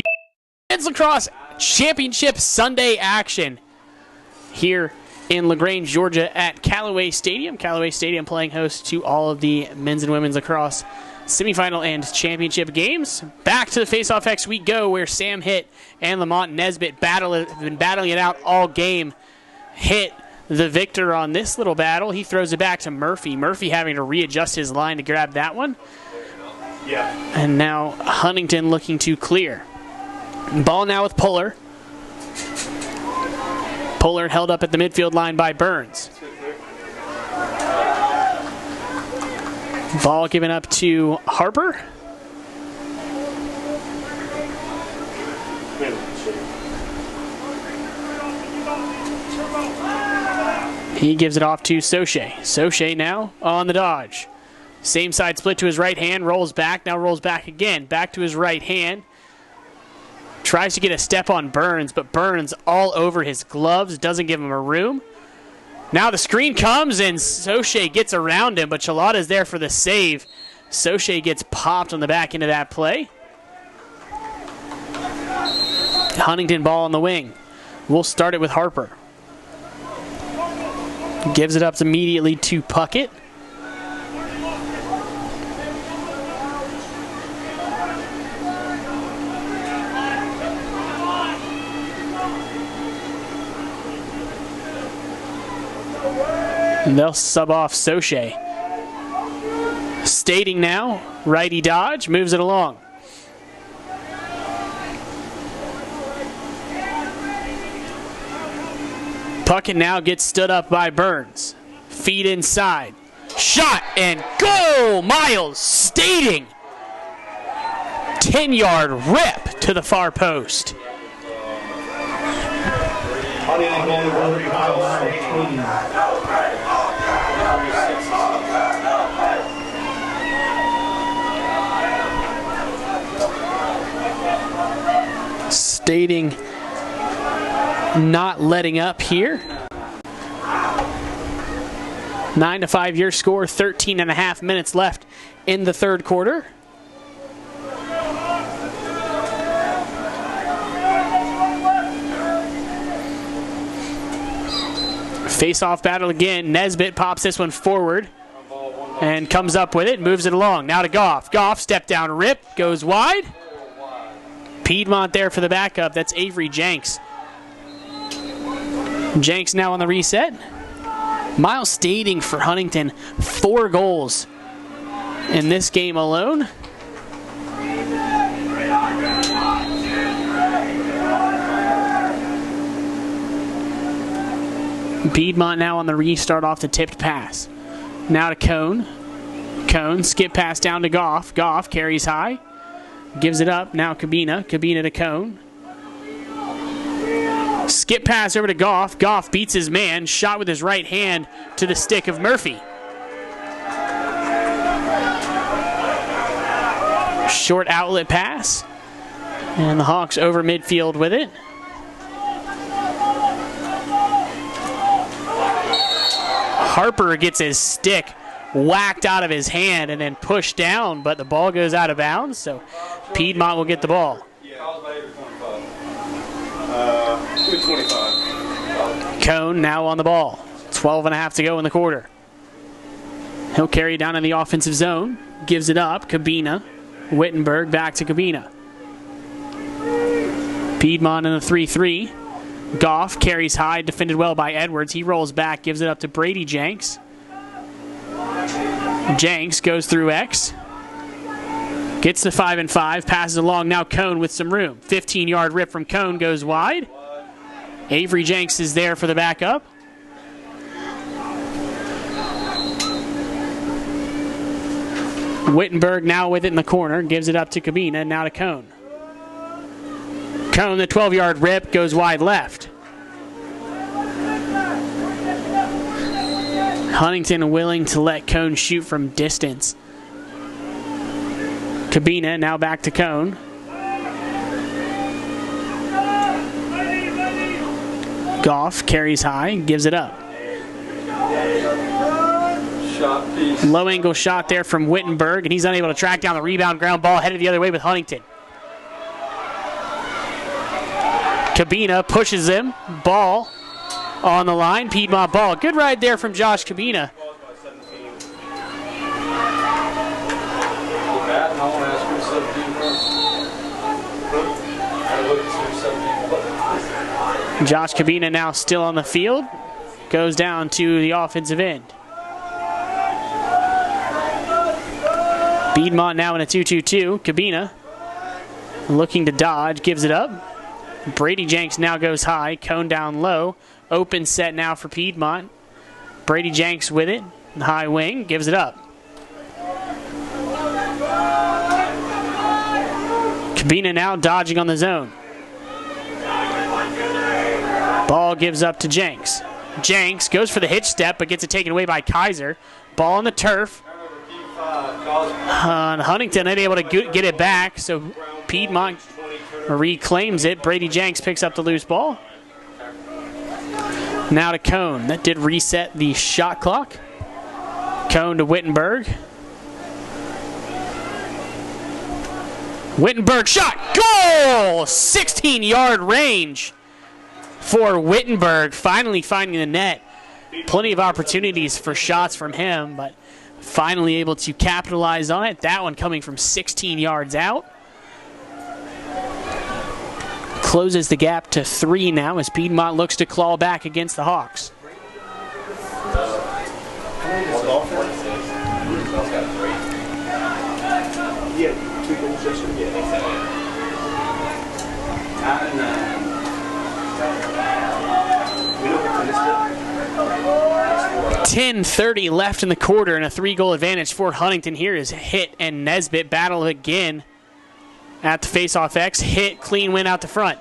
Speaker 1: Men's Lacrosse Championship Sunday action here in LaGrange, Georgia at Callaway Stadium. Callaway Stadium playing host to all of the men's and women's lacrosse semifinal and championship games. Back to the face-off X we go, where Sam Hitt and Lamont Nesbitt have been battling it out all game. Hitt, the victor on this little battle. He throws it back to Murphy. Murphy having to readjust his line to grab that one.
Speaker 3: Yeah.
Speaker 1: And now Huntington looking to clear. Ball now with Puller. Puller held up at the midfield line by Burns. Ball given up to Harper. He gives it off to Soche. Soche now on the dodge. Same side split to his right hand, rolls back, now rolls back again. Back to his right hand. Tries to get a step on Burns, but Burns all over his gloves, doesn't give him a room. Now the screen comes and Soche gets around him, but Chilada's there for the save. Soche gets popped on the back end of that play. Huntington ball on the wing. We'll start it with Harper. Gives it up immediately to Puckett. They'll sub off Soche. Stating now, righty dodge, moves it along. Puckett now gets stood up by Burns. Feed inside. Shot and goal! Miles Stating. 10-yard rip to the far post. Stating not letting up here. 9-5 your score, 13.5 minutes left in the third quarter. Face-off battle again. Nesbitt pops this one forward and comes up with it, moves it along. Now to Goff. Goff, step down, rip, goes wide. Piedmont there for the backup. That's Avery Jenks. Jenks now on the reset. Miles Stating for Huntington, 4 goals in this game alone. Piedmont now on the restart off the tipped pass. Now to Cone. Cone, skip pass down to Goff. Goff carries high. Gives it up. Now Cabina. Cabina to Cone. Skip pass over to Goff. Goff beats his man. Shot with his right hand to the stick of Murphy. Short outlet pass. And the Hawks over midfield with it. Harper gets his stick whacked out of his hand and then pushed down, but the ball goes out of bounds, so Piedmont will get the ball. Cone now on the ball. 12.5 to go in the quarter. He'll carry it down in the offensive zone. Gives it up. Cabina. Wittenberg back to Cabina. Piedmont in the 3-3. Goff carries high, defended well by Edwards. He rolls back, gives it up to Brady Jenks. Jenks goes through X. Gets to 5-5, passes along. Now Cone with some room. 15-yard rip from Cone goes wide. Avery Jenks is there for the backup. Wittenberg now with it in the corner. Gives it up to Cabina, now to Cone. Cone, the 12-yard rip, goes wide left. Huntington willing to let Cone shoot from distance. Cabina now back to Cone. Goff carries high, gives it up.
Speaker 2: shot piece.
Speaker 1: Low angle shot there from Wittenberg, and he's unable to track down the rebound. Ground ball headed the other way with Huntington. Cabina pushes him. Ball on the line. Piedmont ball. Good ride there from Josh Cabina. Josh Cabina now still on the field. Goes down to the offensive end. Piedmont now in a 2-2-2. Cabina looking to dodge. Gives it up. Brady Jenks now goes high. Cone down low. Open set now for Piedmont. Brady Jenks with it. High wing. Gives it up. Cabina now dodging on the zone. Ball gives up to Jenks. Jenks goes for the hitch step, but gets it taken away by Kaiser. Ball on the turf. Huntington unable to get it back, so Piedmont reclaims it. Brady Jenks picks up the loose ball. Now to Cone. That did reset the shot clock. Cone to Wittenberg. Wittenberg shot. Goal! 16-yard range for Wittenberg, finally finding the net. Plenty of opportunities for shots from him, but finally able to capitalize on it. That one coming from 16 yards out. Closes the gap to 3 now as Piedmont looks to claw back against the Hawks. .10:30 left in the quarter and a 3-goal advantage for Huntington. Here is Hitt and Nesbitt battle again at the face-off X. Hitt, clean win out the front.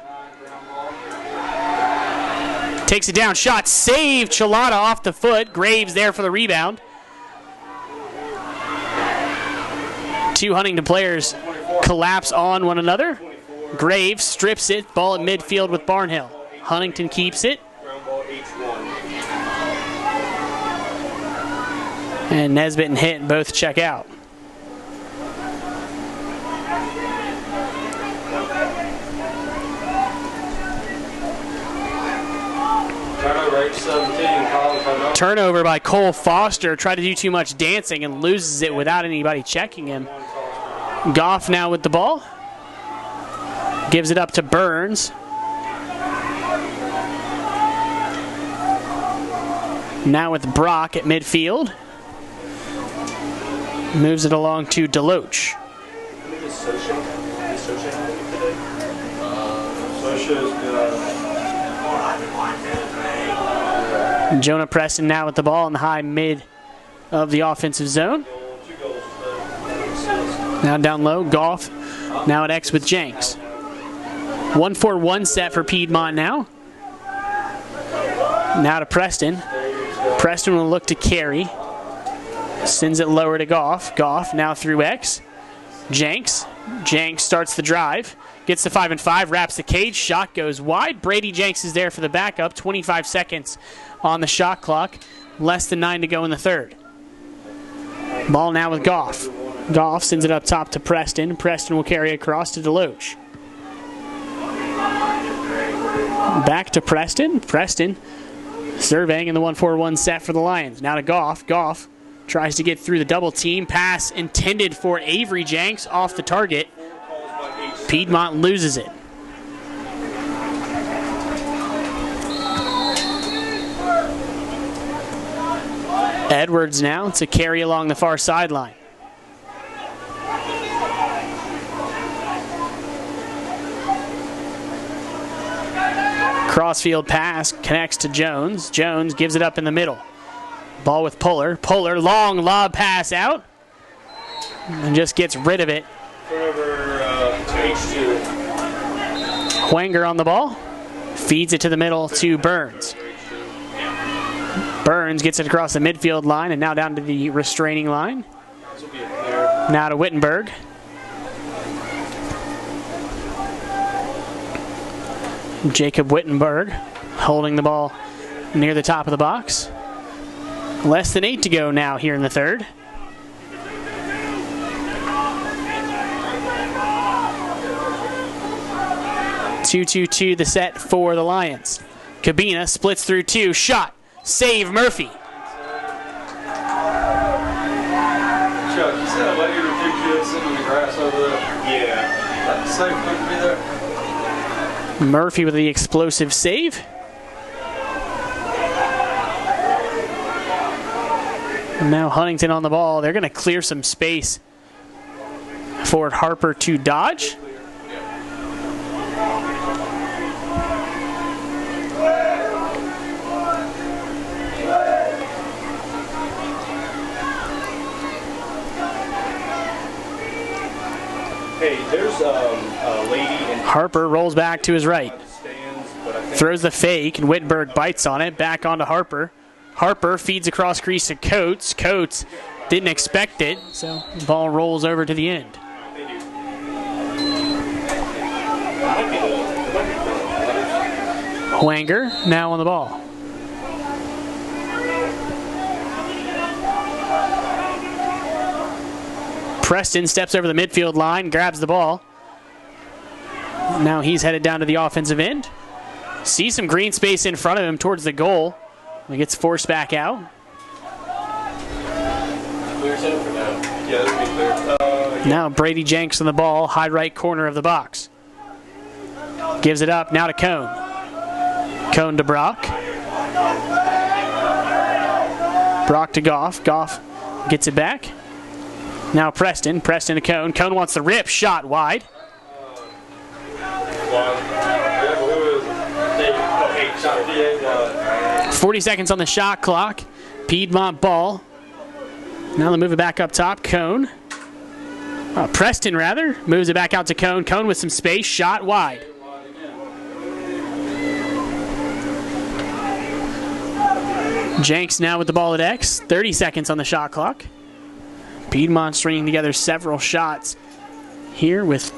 Speaker 1: Takes it down, shot saved. Chilada off the foot. Graves there for the rebound. 2 Huntington players collapse on one another. Graves strips it. Ball at midfield with Barnhill. Huntington keeps it. And Nesbitt and Hitt both check out. Turnover by Cole Foster. Tried to do too much dancing and loses it without anybody checking him. Goff now with the ball. Gives it up to Burns. Now with Brock at midfield. Moves it along to Deloach. Jonah Preston now with the ball in the high mid of the offensive zone. Now down low, Goff. Now at X with Jenks. 1-4-1 set for Piedmont now. Now to Preston. Preston will look to carry. Sends it lower to Goff. Goff now through X. Jenks. Jenks starts the drive. Gets the 5-and-5. Wraps the cage. Shot goes wide. Brady Jenks is there for the backup. 25 seconds on the shot clock. Less than 9 to go in the third. Ball now with Goff. Goff sends it up top to Preston. Preston will carry across to Deloach. Back to Preston. Preston surveying in the 1-4-1 set for the Lions. Now to Goff. Goff tries to get through the double team. Pass intended for Avery Jenks off the target. Piedmont loses it. Edwards now to carry along the far sideline. Crossfield pass connects to Jones. Jones gives it up in the middle. Ball with Puller. Puller, long lob pass out. And just gets rid of it. Wenger on the ball. Feeds it to the middle to Burns. Burns gets it across the midfield line and now down to the restraining line. Now to Wittenberg. Jacob Wittenberg holding the ball near the top of the box. Less than 8 to go now here in the third. Two the set for the Lions. Cabina splits through 2. Shot. Save Murphy.
Speaker 2: Chuck, you said I let your 2 kids sitting in the grass over there. Yeah. That safe wouldn't be there.
Speaker 1: Murphy with the explosive save. And now Huntington on the ball. They're going to clear some space for Harper to dodge.
Speaker 3: Hey, there's a lady in
Speaker 1: Harper rolls back to his right.
Speaker 3: the stands, but I think
Speaker 1: Throws the fake, and Whitberg bites on it. Back onto Harper. Harper feeds across crease to Coates. Coates didn't expect it, so the ball rolls over to the end.
Speaker 3: they do. It might be
Speaker 1: Wanger now on the ball. Preston steps over the midfield line, grabs the ball. Now he's headed down to the offensive end. Sees some green space in front of him towards the goal. He gets forced back out.
Speaker 3: clear center for now. Yeah, that'll be clear.
Speaker 1: Now Brady Jenks on the ball, high right corner of the box. Gives it up, now to Cone. Cone to Brock. Brock to Goff. Goff gets it back. Now Preston. Preston to Cone. Cone wants the rip. Shot wide. 40 seconds on the shot clock. Piedmont ball. Now they move it back up top. Cone. Preston, rather. Moves it back out to Cone. Cone with some space. Shot wide. Jenks now with the ball at X. 30 seconds on the shot clock. Piedmont stringing together several shots here with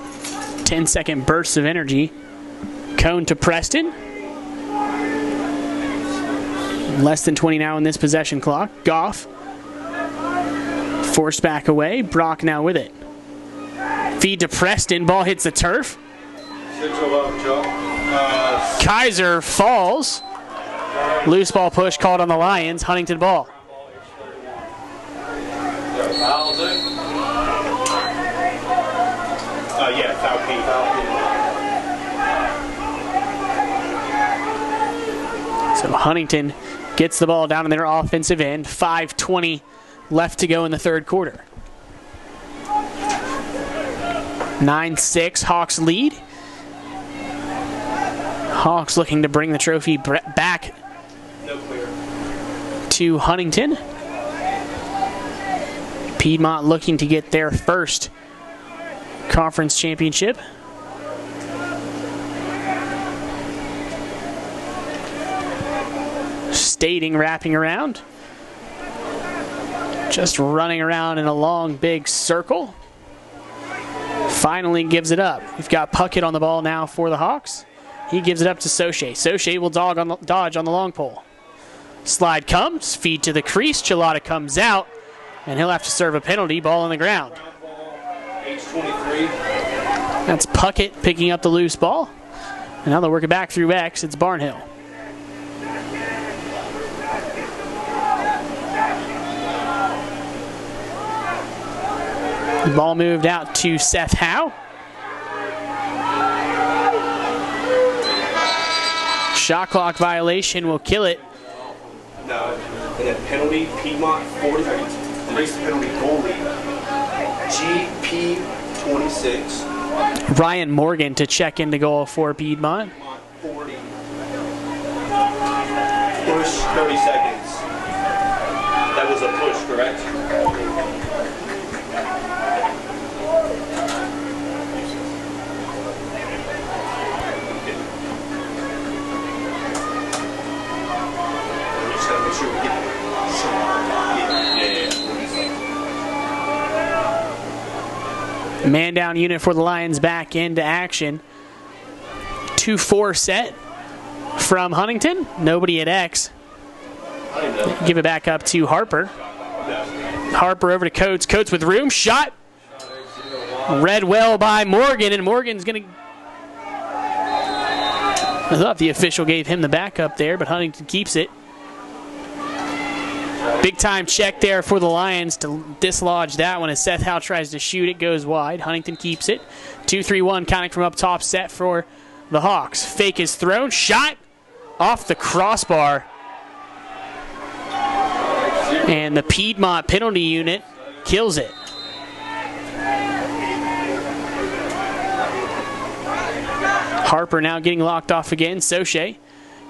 Speaker 1: 10-second bursts of energy. Cone to Preston. Less than 20 now in this possession clock. Goff forced back away. Brock now with it. Feed to Preston. Ball hits the turf. Kaiser falls. Loose ball push called on the Lions. Huntington ball.
Speaker 3: Yeah, foul P.
Speaker 1: So Huntington gets the ball down in their offensive end. 5:20 left to go in the third quarter. 9-6, Hawks lead. Hawks looking to bring the trophy back to Huntington. Piedmont looking to get their first conference championship. Stating wrapping around. Just running around in a long, big circle. Finally gives it up. We've got Puckett on the ball now for the Hawks. He gives it up to Soche. Soche will dodge on the long pole. Slide comes, feed to the crease. Chilada comes out, and he'll have to serve a penalty. Ball on the ground. That's Puckett picking up the loose ball. And now they'll work it back through X. It's Barnhill. The ball moved out to Seth Howe. Shot clock violation will kill it.
Speaker 3: No, and then penalty, Piedmont 40, race penalty goalie, GP 26.
Speaker 1: Ryan Morgan to check into goal for Piedmont.
Speaker 3: 40. Push 30 seconds. That was a push, correct?
Speaker 1: Man down unit for the Lions back into action. 2-4 set from Huntington. Nobody at X. Give it back up to Harper. Harper over to Coates. Coates with room. Shot. Read well by Morgan, and Morgan's going to... I thought the official gave him the backup there, but Huntington keeps it. Big time check there for the Lions to dislodge that one as Seth Howe tries to shoot. It goes wide. Huntington keeps it. 2-3-1 counting from up top set for the Hawks. Fake is thrown. Shot off the crossbar. And the Piedmont penalty unit kills it. Harper now getting locked off again. Soche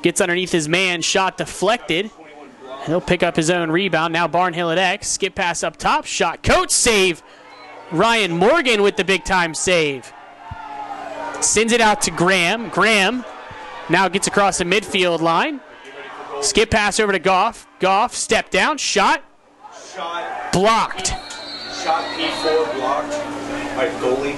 Speaker 1: gets underneath his man. Shot deflected. He'll pick up his own rebound. Now Barnhill at X. Skip pass up top. Shot. Coates save. Ryan Morgan with the big time save. Sends it out to Graham. Graham now gets across the midfield line. Skip pass over to Goff. Goff, step down, shot. Blocked.
Speaker 3: Shot P4 blocked by the goalie.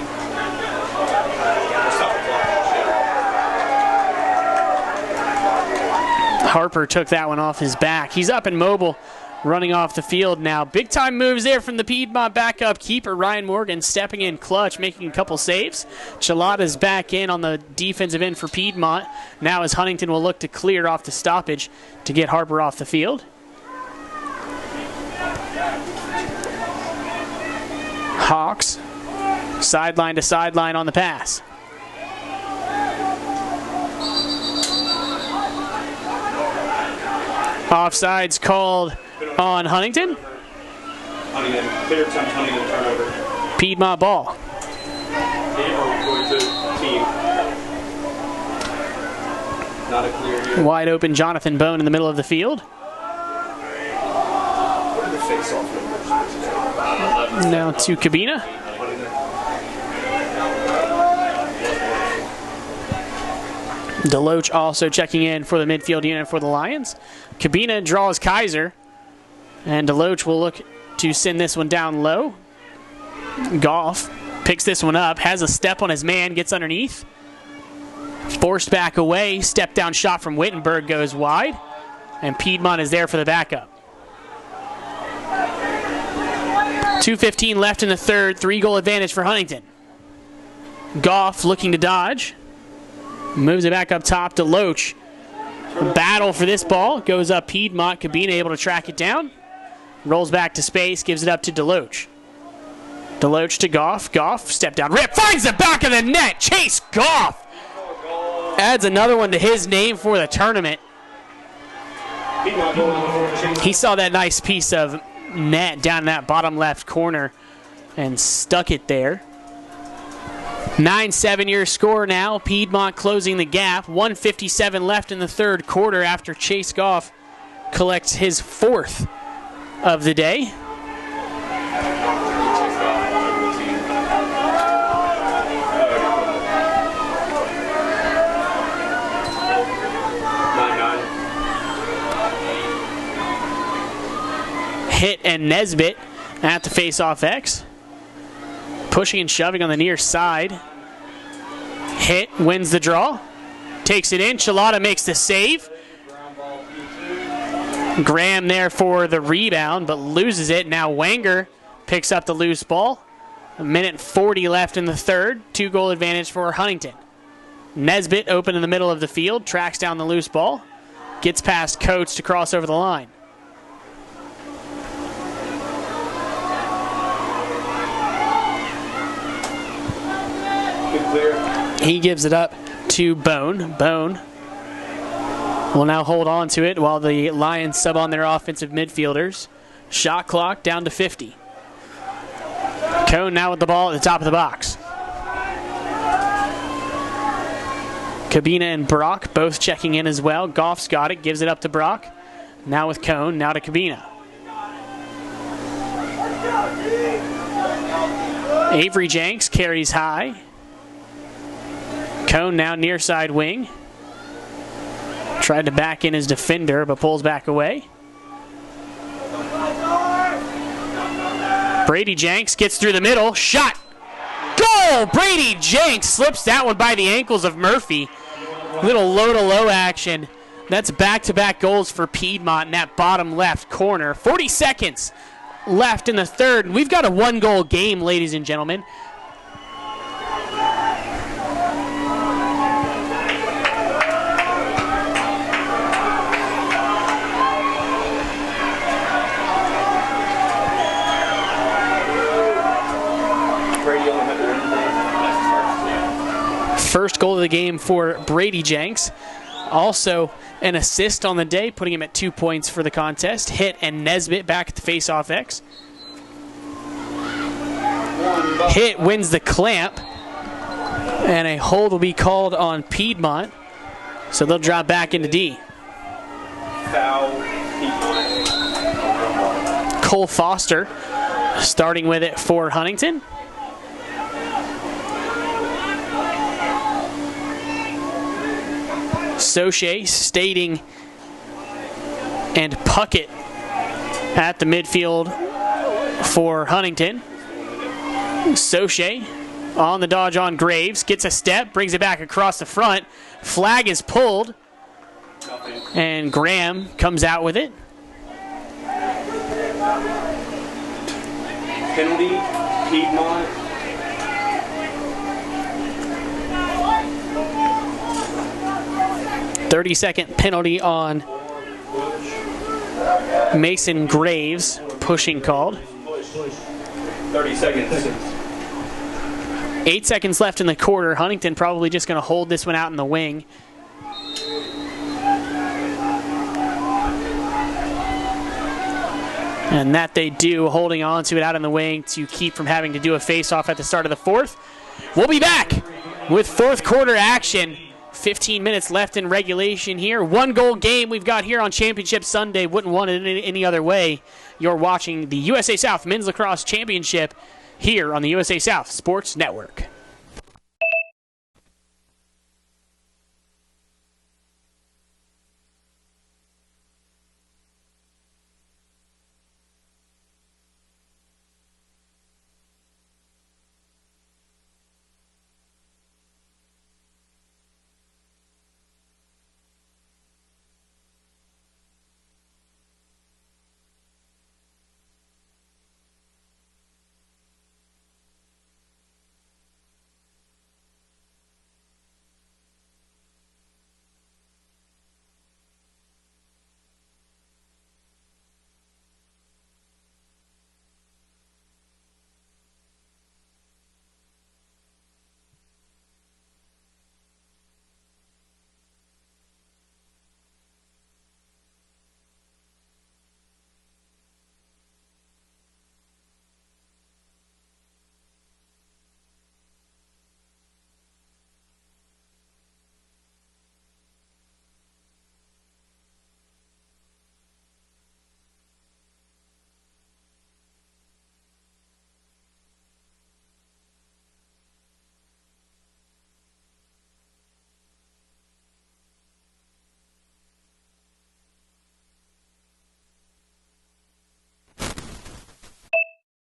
Speaker 1: Harper took that one off his back. He's up and mobile, running off the field now. Big time moves there from the Piedmont backup keeper, Ryan Morgan, stepping in clutch, making a couple saves. Chilada's back in on the defensive end for Piedmont. Now as Huntington will look to clear off the stoppage to get Harper off the field. Hawks, sideline to sideline on the pass. Offsides called on Huntington.
Speaker 3: Clear time, Huntington turnover.
Speaker 1: Piedmont ball.
Speaker 3: Not a clear here.
Speaker 1: Wide open Jonathan Bone in the middle of the field.
Speaker 3: What are the face-off numbers?
Speaker 1: Now to Cabina. Deloach also checking in for the midfield unit for the Lions. Cabina draws Kaiser, and Deloach will look to send this one down low. Goff picks this one up, has a step on his man, gets underneath. Forced back away, step down shot from Wittenberg goes wide, and Piedmont is there for the backup. 2:15 left in the third, 3-goal advantage for Huntington. Goff looking to dodge. Moves it back up top to Loach. Battle for this ball. Goes up Piedmont. Cabina able to track it down. Rolls back to space. Gives it up to Deloach. Deloach to Goff. Goff, step down. Rip. Finds the back of the net. Chase Goff. Adds another one to his name for the tournament. He saw that nice piece of net down in that bottom left corner and stuck it there. 9-7 your score now. Piedmont closing the gap. 1:57 left in the third quarter after Chase Goff collects his 4th of the day. Hit and Nesbitt at the face-off X. Pushing and shoving on the near side. Hit, wins the draw. Takes it in. Chilada makes the save. Graham there for the rebound, but loses it. Now Wenger picks up the loose ball. 1:40 left in the third. 2-goal advantage for Huntington. Nesbitt open in the middle of the field. Tracks down the loose ball. Gets past Coates to cross over the line. He gives it up to Bone. Bone will now hold on to it while the Lions sub on their offensive midfielders. Shot clock down to 50. Cone now with the ball at the top of the box. Cabina and Brock both checking in as well. Goff's got it, gives it up to Brock. Now with Cone, now to Cabina. Avery Jenks carries high. Cone now near side wing. Tried to back in his defender, but pulls back away. Brady Jenks gets through the middle. Shot. Goal! Brady Jenks slips that one by the ankles of Murphy. Little low-to-low action That's back-to-back goals for Piedmont in that bottom left corner. 40 seconds left in the third. We've got a one-goal game, ladies and gentlemen. First goal of the game for Brady Jenks. Also an assist on the day, putting him at 2 points for the contest. Hit and Nesbitt back at the face-off X. Hit wins the clamp. And a hold will be called on Piedmont. So they'll drop back into D.
Speaker 3: Foul, Piedmont.
Speaker 1: Cole Foster starting with it for Huntington. Soche Stating and Puckett at the midfield for Huntington. Soche on the dodge on Graves, gets a step, brings it back across the front. Flag is pulled, and Graham comes out with it.
Speaker 3: Penalty, Piedmont.
Speaker 1: 30-second penalty on Mason Graves, pushing called.
Speaker 3: 30 seconds.
Speaker 1: 8 seconds left in the quarter. Huntington probably just going to hold this one out in the wing. And that they do, holding on to it out in the wing to keep from having to do a face-off at the start of the fourth. We'll be back with fourth quarter action. 15 minutes left in regulation here. One goal game we've got here on Championship Sunday. Wouldn't want it any other way. You're watching the USA South Men's Lacrosse Championship here on the USA South Sports Network.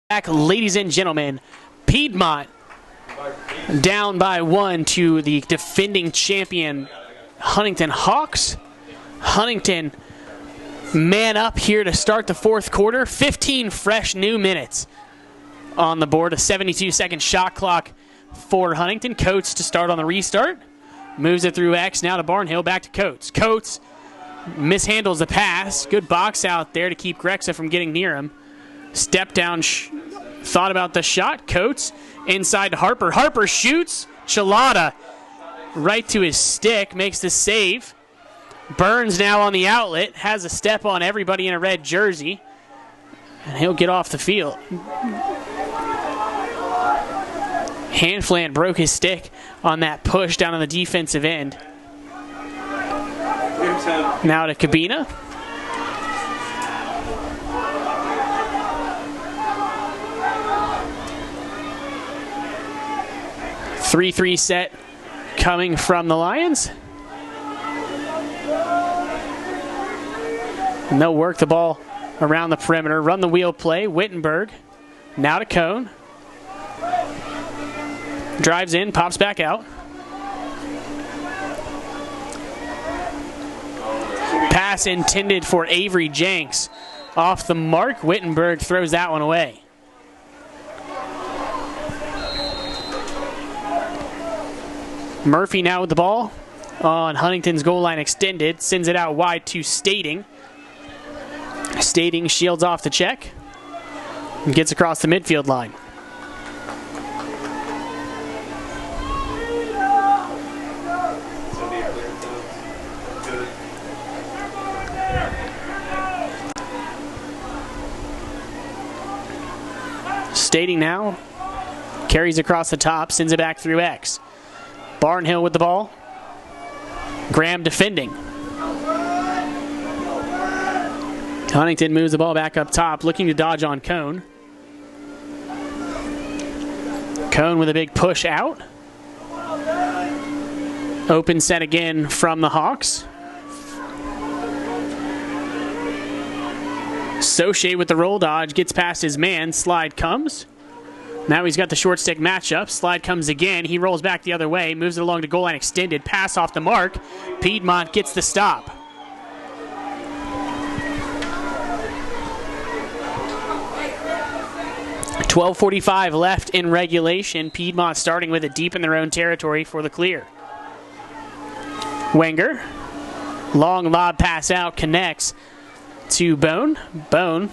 Speaker 1: Back, ladies and gentlemen, Piedmont down by 1 to the defending champion Huntington Hawks. Huntington man up here to start the fourth quarter. 15 fresh new minutes on the board. A 72-second shot clock for Huntington. Coates to start on the restart. Moves it through X, now to Barnhill, back to Coates. Coates mishandles the pass. Good box out there to keep Grexa from getting near him. Step down, thought about the shot. Coates inside to Harper. Harper shoots. Chilada right to his stick, makes the save. Burns now on the outlet, has a step on everybody in a red jersey, and he'll get off the field. Hanfland broke his stick on that push down on the defensive end. Now to Cabina. 3-3 set coming from the Lions. And they'll work the ball around the perimeter, run the wheel play. Wittenberg now to Cone. Drives in, pops back out. pass intended for Avery Jenks. Off the mark, Wittenberg throws that one away. Murphy now with the ball on Huntington's goal line extended. Sends it out wide to Stading. Stading shields off the check and gets across the midfield line. Stading now carries across the top, sends it back through X. Barnhill with the ball. Graham defending. Huntington moves the ball back up top, looking to dodge on Cone. Cone with a big push out. Open set again from the Hawks. Soche with the roll dodge, gets past his man, slide comes. Now he's got the short stick matchup. Slide comes again. He rolls back the other way, moves it along to goal line extended. Pass off the mark. Piedmont gets the stop. .12:45 left in regulation. Piedmont starting with it deep in their own territory for the clear. Wenger. Long lob pass out, connects to Bone. Bone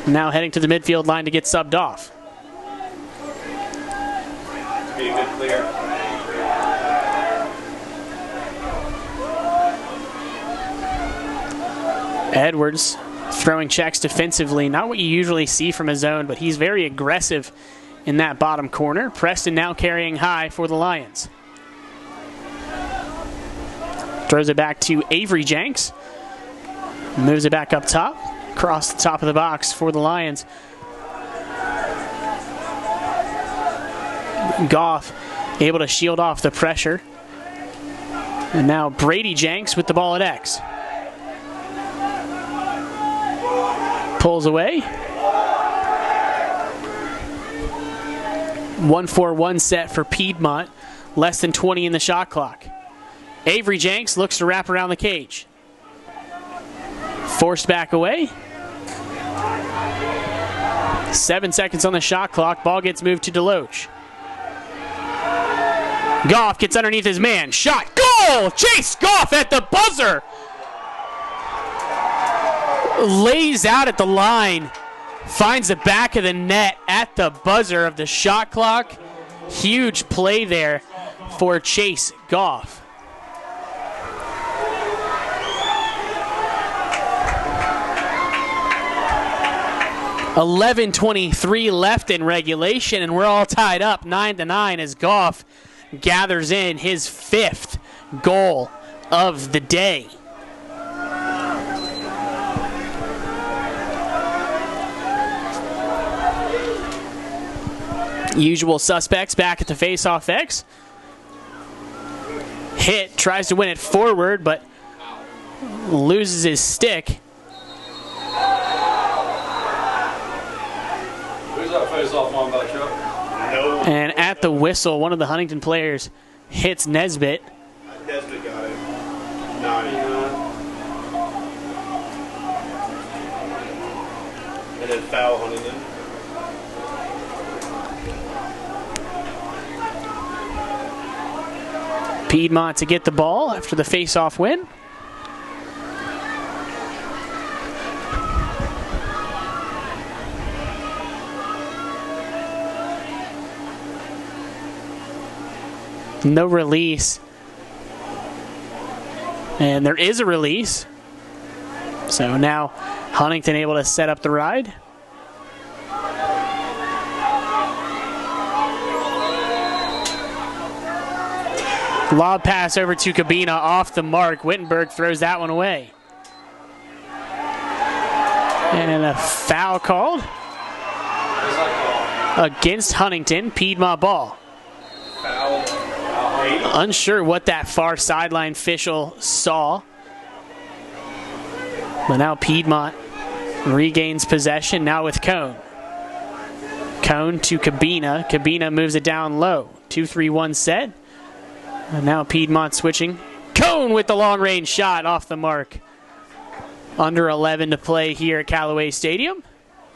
Speaker 1: now heading to the midfield line to get subbed off.
Speaker 3: Be a good clear.
Speaker 1: Edwards throwing checks defensively. Not what you usually see from his zone, but he's very aggressive in that bottom corner. Preston now carrying high for the Lions. Throws it back to Avery Jenks. Moves it back up top. Across the top of the box for the Lions. Goff able to shield off the pressure. And now Brady Jenks with the ball at X. Pulls away. 1-4-1 set for Piedmont. Less than 20 in the shot clock. Avery Jenks looks to wrap around the cage. Forced back away. 7 seconds on the shot clock. Ball gets moved to Deloach. Goff gets underneath his man. Shot. Goal! Chase Goff at the buzzer. Lays out at the line. Finds the back of the net at the buzzer of the shot clock. Huge play there for Chase Goff. 11:23 left in regulation, and we're all tied up 9-9 as Goff gathers in his 5th goal of the day. Usual suspects back at the face-off X. Hit, tries to win it forward, but loses his stick. And at the whistle, one of the Huntington players hits Nesbitt.
Speaker 3: Nesbitt got it. 99. And then foul Huntington.
Speaker 1: Piedmont to get the ball after the face-off win. No release. And there is a release. So now Huntington able to set up the ride. Lob pass over to Cabina off the mark. Wittenberg throws that one away. And a foul called against Huntington. Piedmont ball.
Speaker 3: Foul.
Speaker 1: Unsure what that far sideline official saw. But now Piedmont regains possession, now with Cone. Cone to Cabina. Cabina moves it down low. 2-3-1 set. And now Piedmont switching. Cone Cone with the long-range shot off the mark. Under 11 to play here at Callaway Stadium.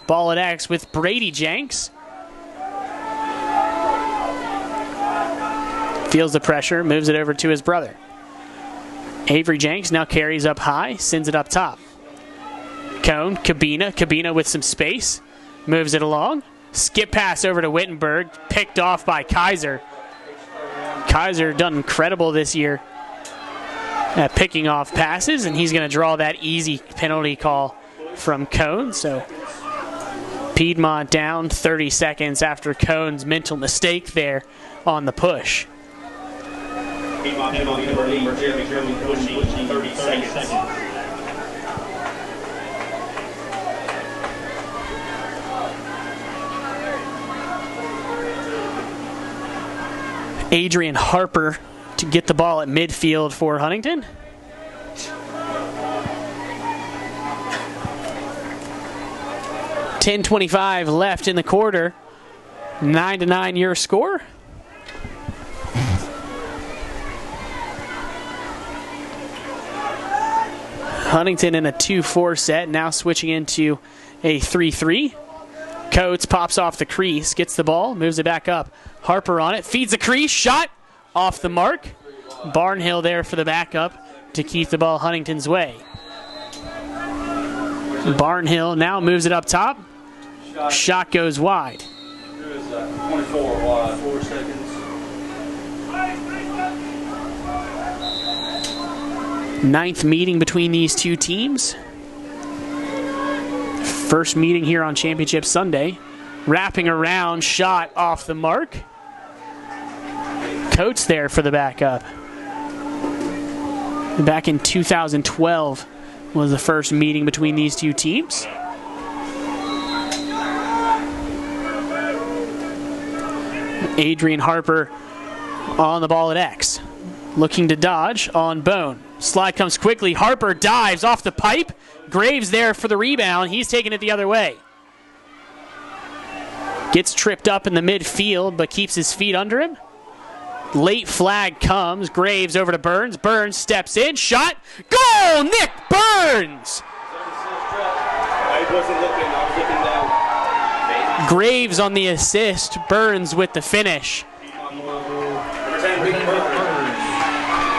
Speaker 1: Ball at X with Brady Jenks. Feels the pressure, moves it over to his brother. Avery Jenks now carries up high, sends it up top. Cone, Cabina with some space, moves it along. Skip pass over to Wittenberg, picked off by Kaiser. Kaiser done incredible this year at picking off passes, and he's going to draw that easy penalty call from Cone. So Piedmont down 30 seconds after Cone's mental mistake there on the push.
Speaker 3: Piedmont pushing 30 seconds.
Speaker 1: Adrian Harper to get the ball at midfield for Huntington. .10:25 left in the quarter. 9-9 your score. Huntington in a 2-4 set, now switching into a 3-3. Coates pops off the crease, gets the ball, moves it back up. Harper on it, feeds the crease, shot off the mark. Barnhill there for the backup to keep the ball Huntington's way. Barnhill now moves it up top. Shot goes wide.
Speaker 2: 24 wide, 4 seconds.
Speaker 1: Ninth meeting between these two teams. First meeting here on Championship Sunday. Wrapping around, shot off the mark. Coates there for the backup. Back in 2012 was the first meeting between these two teams. Adrian Harper on the ball at X. Looking to dodge on Bone. Slide comes quickly. Harper dives off the pipe. Graves there for the rebound. He's taking it the other way. Gets tripped up in the midfield, but keeps his feet under him. Late flag comes. Graves over to Burns. Burns steps in. Shot. Goal! Nick Burns!
Speaker 3: I wasn't looking. I was looking down.
Speaker 1: Graves on the assist. Burns with the finish.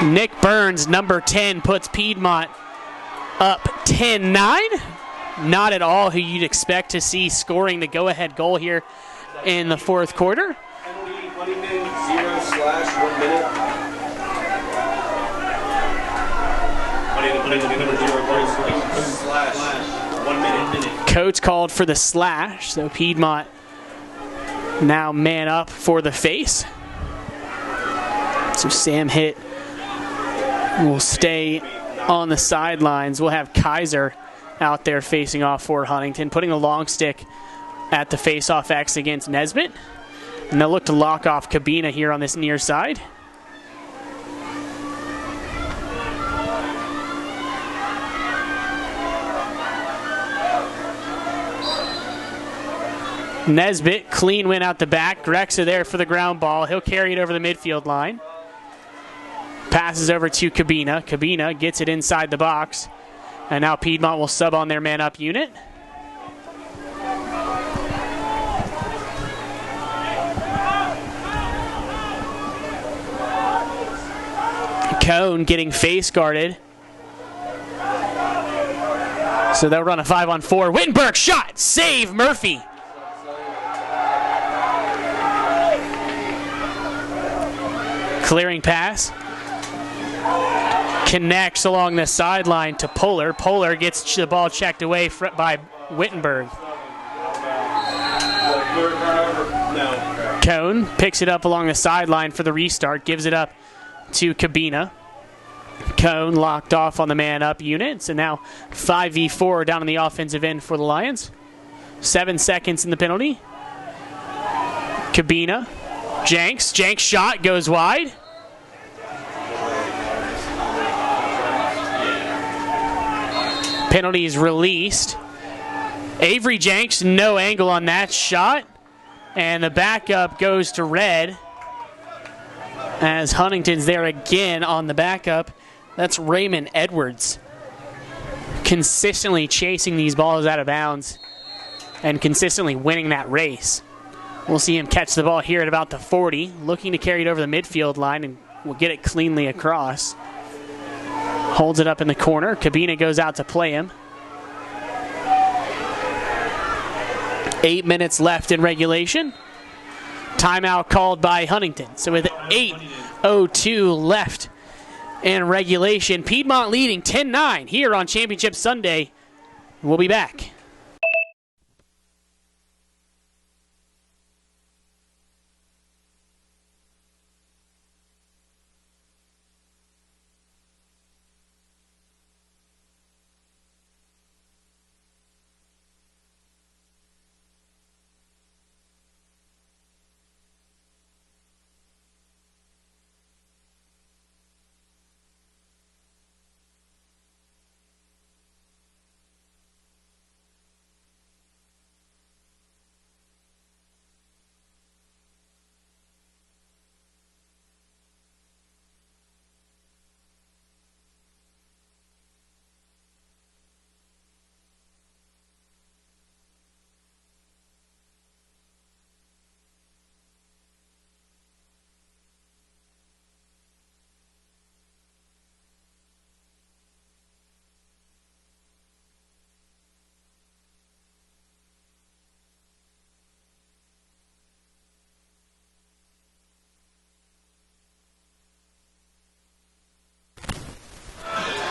Speaker 1: Nick Burns, number 10, puts Piedmont up 10-9. Not at all who you'd expect to see scoring the go-ahead goal here in the fourth quarter.
Speaker 3: Penalty, Huntington, 0/1 minute. Huntington, 1 minute.
Speaker 1: Coates called for the slash, so Piedmont now man up for the face. So Sam Hitt will stay on the sidelines. We'll have Kaiser out there facing off for Huntington, putting a long stick at the face-off X against Nesbitt. And they'll look to lock off Cabina here on this near side. Nesbitt, clean win out the back. Grexa there for the ground ball. He'll carry it over the midfield line. Passes over to Cabina. Cabina gets it inside the box. And now Piedmont will sub on their man-up unit. Cone getting face guarded. So they'll run a 5-on-4. Wittenberg shot! Save Murphy! Clearing pass. Connects along the sideline to Polar. Polar gets the ball checked away by Wittenberg. Cone picks it up along the sideline for the restart. Gives it up to Cabina. Cone locked off on the man-up unit. So now 5v4 down on the offensive end for the Lions. 7 seconds in the penalty. Cabina. Jenks. Jenks shot goes wide. Penalty is released. Avery Jenks, no angle on that shot. And the backup goes to red. As Huntington's there again on the backup. That's Raymond Edwards consistently chasing these balls out of bounds and consistently winning that race. We'll see him catch the ball here at about the 40, looking to carry it over the midfield line, and will get it cleanly across. Holds it up in the corner. Cabina goes out to play him. 8 minutes left in regulation. Timeout called by Huntington. So with 8:02 left in regulation, Piedmont leading 10-9 here on Championship Sunday. We'll be back.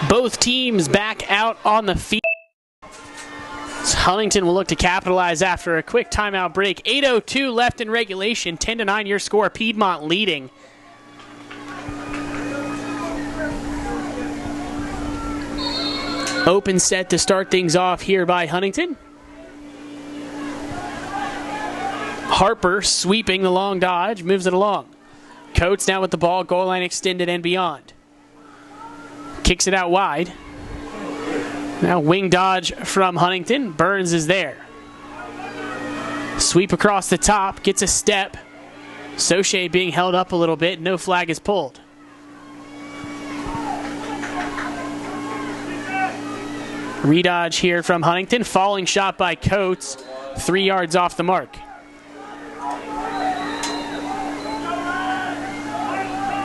Speaker 1: Both teams back out on the field. So Huntington will look to capitalize after a quick timeout break. 8:02 left in regulation. 10-9 your score. Piedmont leading. Open set to start things off here by Huntington. Harper sweeping the long dodge, moves it along. Coates now with the ball, goal line extended and beyond. Kicks it out wide. Now wing dodge from Huntington. Burns is there. Sweep across the top, gets a step. Soche being held up a little bit, no flag is pulled. Redodge here from Huntington. Falling shot by Coates, 3 yards off the mark.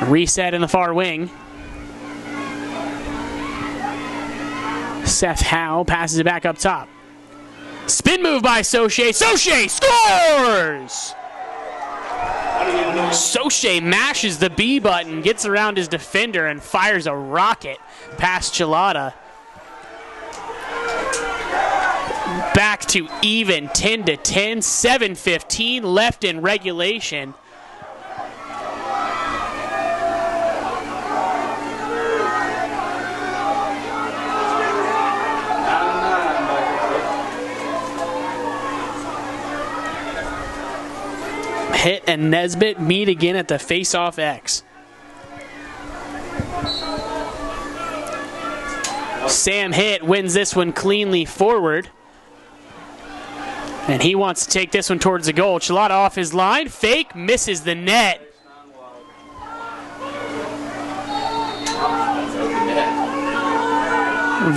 Speaker 1: Reset in the far wing. Seth Howe passes it back up top. Spin move by Soche. Soche scores! Soche mashes the B button, gets around his defender, and fires a rocket past Chilada. Back to even, 10-10, 7:15 left in regulation. Hitt and Nesbitt meet again at the face-off X. Sam Hitt wins this one cleanly forward. And he wants to take this one towards the goal. Chilada off his line. Fake, misses the net.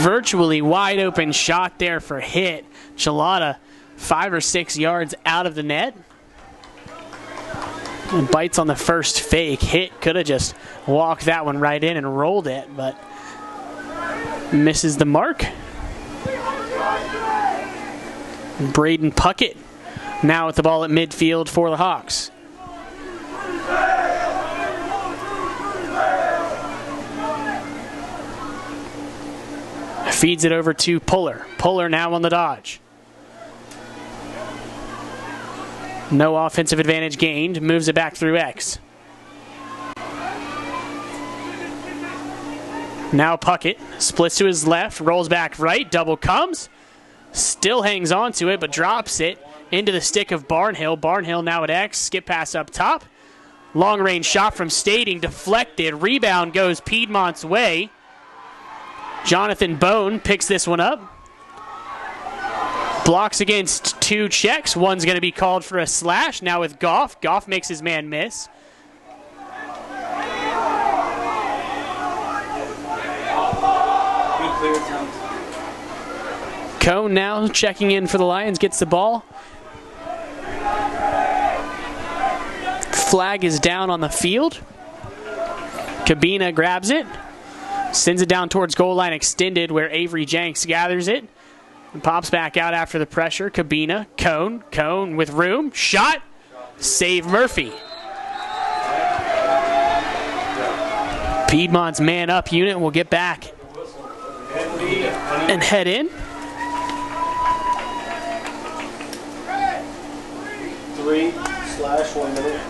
Speaker 1: Virtually wide open shot there for Hitt. Chilada 5 or 6 yards out of the net. And bites on the first fake. Hitt could have just walked that one right in and rolled it, but misses the mark. Braden Puckett now with the ball at midfield for the Hawks. Feeds it over to Puller. Puller now on the dodge. No offensive advantage gained. Moves it back through X. Now Puckett splits to his left, rolls back right, double comes. Still hangs on to it, but drops it into the stick of Barnhill. Barnhill now at X. Skip pass up top. Long range shot from Stading, deflected. Rebound goes Piedmont's way. Jonathan Bone picks this one up. Blocks against 2 checks. One's going to be called for a slash. Now with Goff. Goff makes his man miss. Cone now checking in for the Lions, gets the ball. Flag is down on the field. Cabina grabs it, sends it down towards goal line extended where Avery Jenks gathers it. And pops back out after the pressure. Cabina, Cone with room, shot, save Murphy. Piedmont's man-up unit will get back and head in.
Speaker 3: 3/1 minute.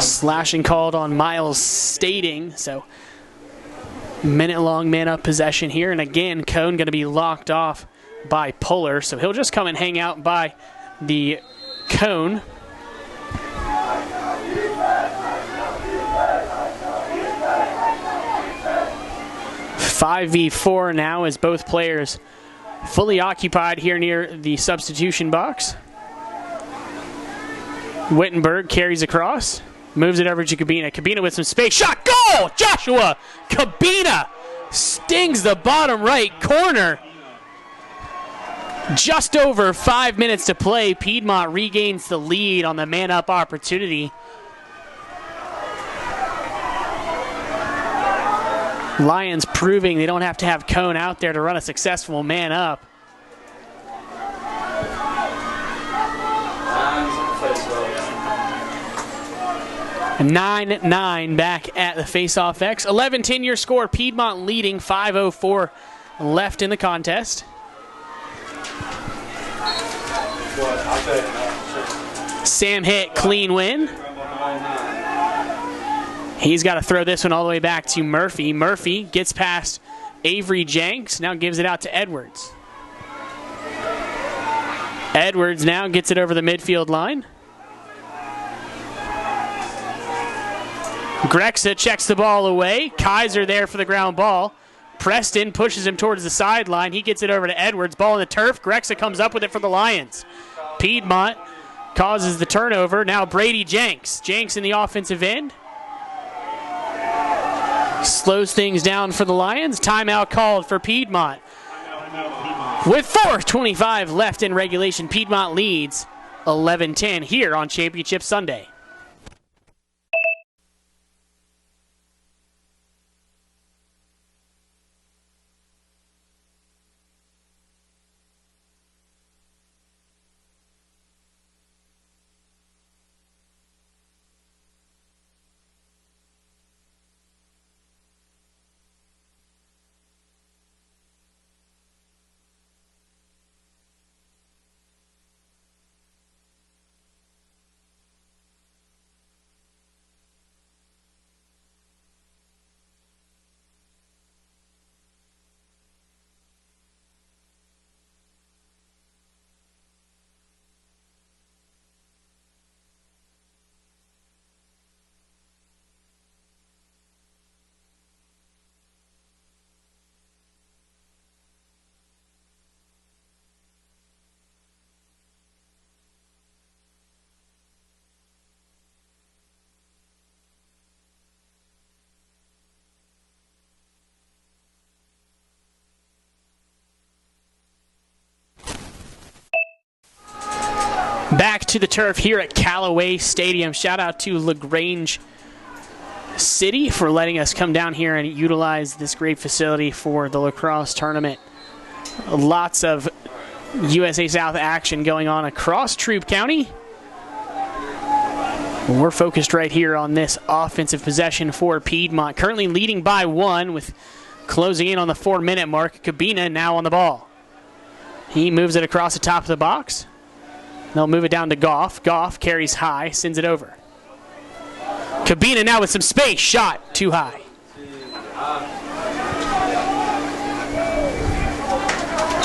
Speaker 1: Slashing called on Miles Stating, so minute-long man-up possession here. And again, Cone going to be locked off by Puller, so he'll just come and hang out by the cone. Five v 4 now as both players fully occupied here near the substitution box. Wittenberg carries across, moves it over to Cabina. Cabina with some space, shot, goal! Joshua Cabina stings the bottom right corner. Just over 5 minutes to play. Piedmont regains the lead on the man-up opportunity. Lions proving they don't have to have Cone out there to run a successful man-up. 9-9 back at the face-off X. 11-10 your score. Piedmont leading, 5:04 left in the contest. Sam hit, clean win. He's got to throw this one all the way back to Murphy. Murphy gets past Avery Jenks, now gives it out to Edwards. Edwards now gets it over the midfield line. Grexa checks the ball away. Kaiser there for the ground ball. Preston pushes him towards the sideline. He gets it over to Edwards. Ball in the turf. Grexa comes up with it for the Lions. Piedmont causes the turnover. Now Brady Jenks. Jenks in the offensive end. Slows things down for the Lions. Timeout called for Piedmont. With 4:25 left in regulation, Piedmont leads 11-10 here on Championship Sunday. Back to the turf here at Callaway Stadium. Shout out to LaGrange City for letting us come down here and utilize this great facility for the lacrosse tournament. Lots of USA South action going on across Troup County. We're focused right here on this offensive possession for Piedmont. Currently leading by 1 with closing in on the 4-minute mark. Cabina now on the ball. He moves it across the top of the box. They'll move it down to Goff. Goff carries high, sends it over. Cabina now with some space. Shot too high.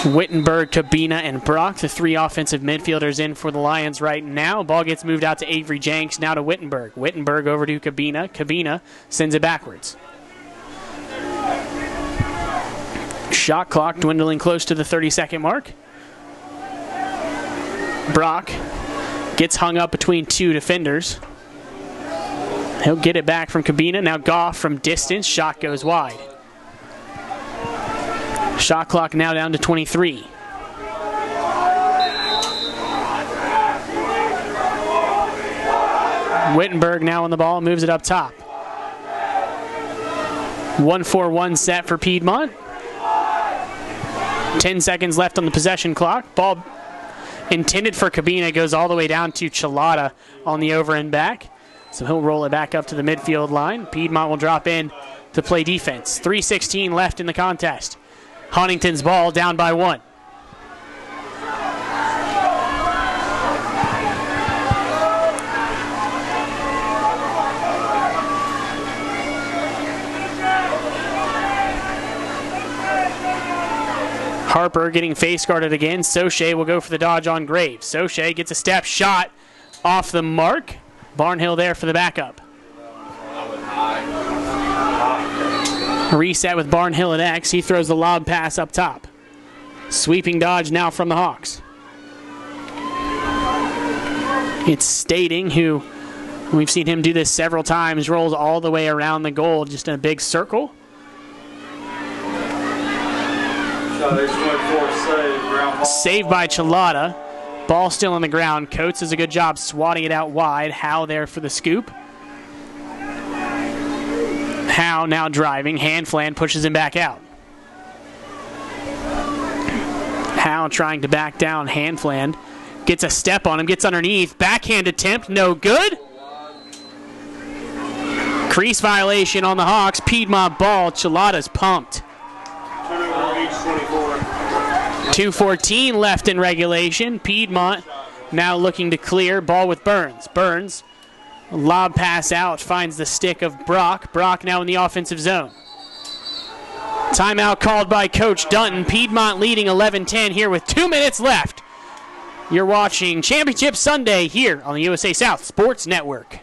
Speaker 1: Wittenberg, Cabina, and Brock, the 3 offensive midfielders in for the Lions right now. Ball gets moved out to Avery Jenks, now to Wittenberg. Wittenberg over to Cabina. Cabina sends it backwards. Shot clock dwindling close to the 30-second mark. Brock gets hung up between 2 defenders. He'll get it back from Cabina. Now Goff from distance. Shot goes wide. Shot clock now down to 23. Wittenberg now on the ball, moves it up top. 1-4-1 set for Piedmont. 10 seconds left on the possession clock. Ball intended for Cabina goes all the way down to Chilada on the over and back. So he'll roll it back up to the midfield line. Piedmont will drop in to play defense. 3:16 left in the contest. Huntington's ball down by 1. Harper getting face guarded again. Soche will go for the dodge on Graves. Soche gets a step shot off the mark. Barnhill there for the backup. Reset with Barnhill at X. He throws the lob pass up top. Sweeping dodge now from the Hawks. It's Stating, who we've seen him do this several times, rolls all the way around the goal just in a big circle. Saved by Chilada. Ball still on the ground. Coates does a good job swatting it out wide. Howe there for the scoop. Howe now driving. Hanfland pushes him back out. Howe trying to back down Hanfland. Gets a step on him. Gets underneath. Backhand attempt. No good. Crease violation on the Hawks. Piedmont ball. Chilada's pumped. 2:14 left in regulation. Piedmont now looking to clear. Ball with Burns. Burns, lob pass out, finds the stick of Brock. Brock now in the offensive zone. Timeout called by Coach Dunton. Piedmont leading 11-10 here with 2 minutes left. You're watching Championship Sunday here on the USA South Sports Network.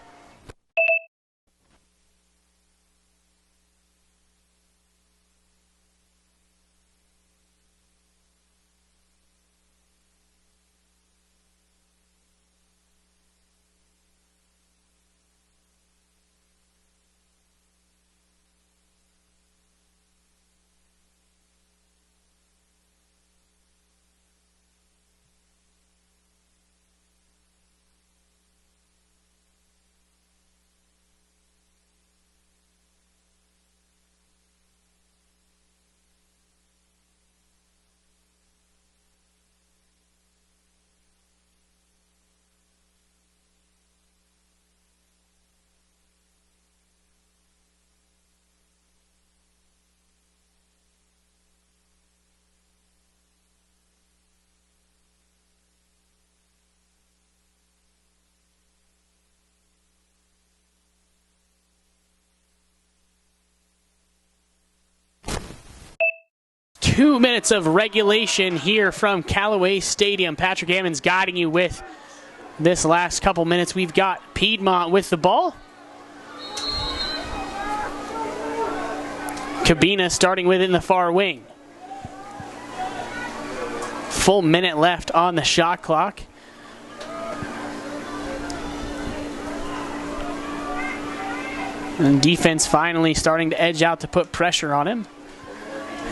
Speaker 1: Two minutes of regulation here from Callaway Stadium. Patrick Ammons guiding you with this last couple minutes. We've got Piedmont with the ball. Cabina starting with it in the far wing. Full minute left on the shot clock. And defense finally starting to edge out to put pressure on him.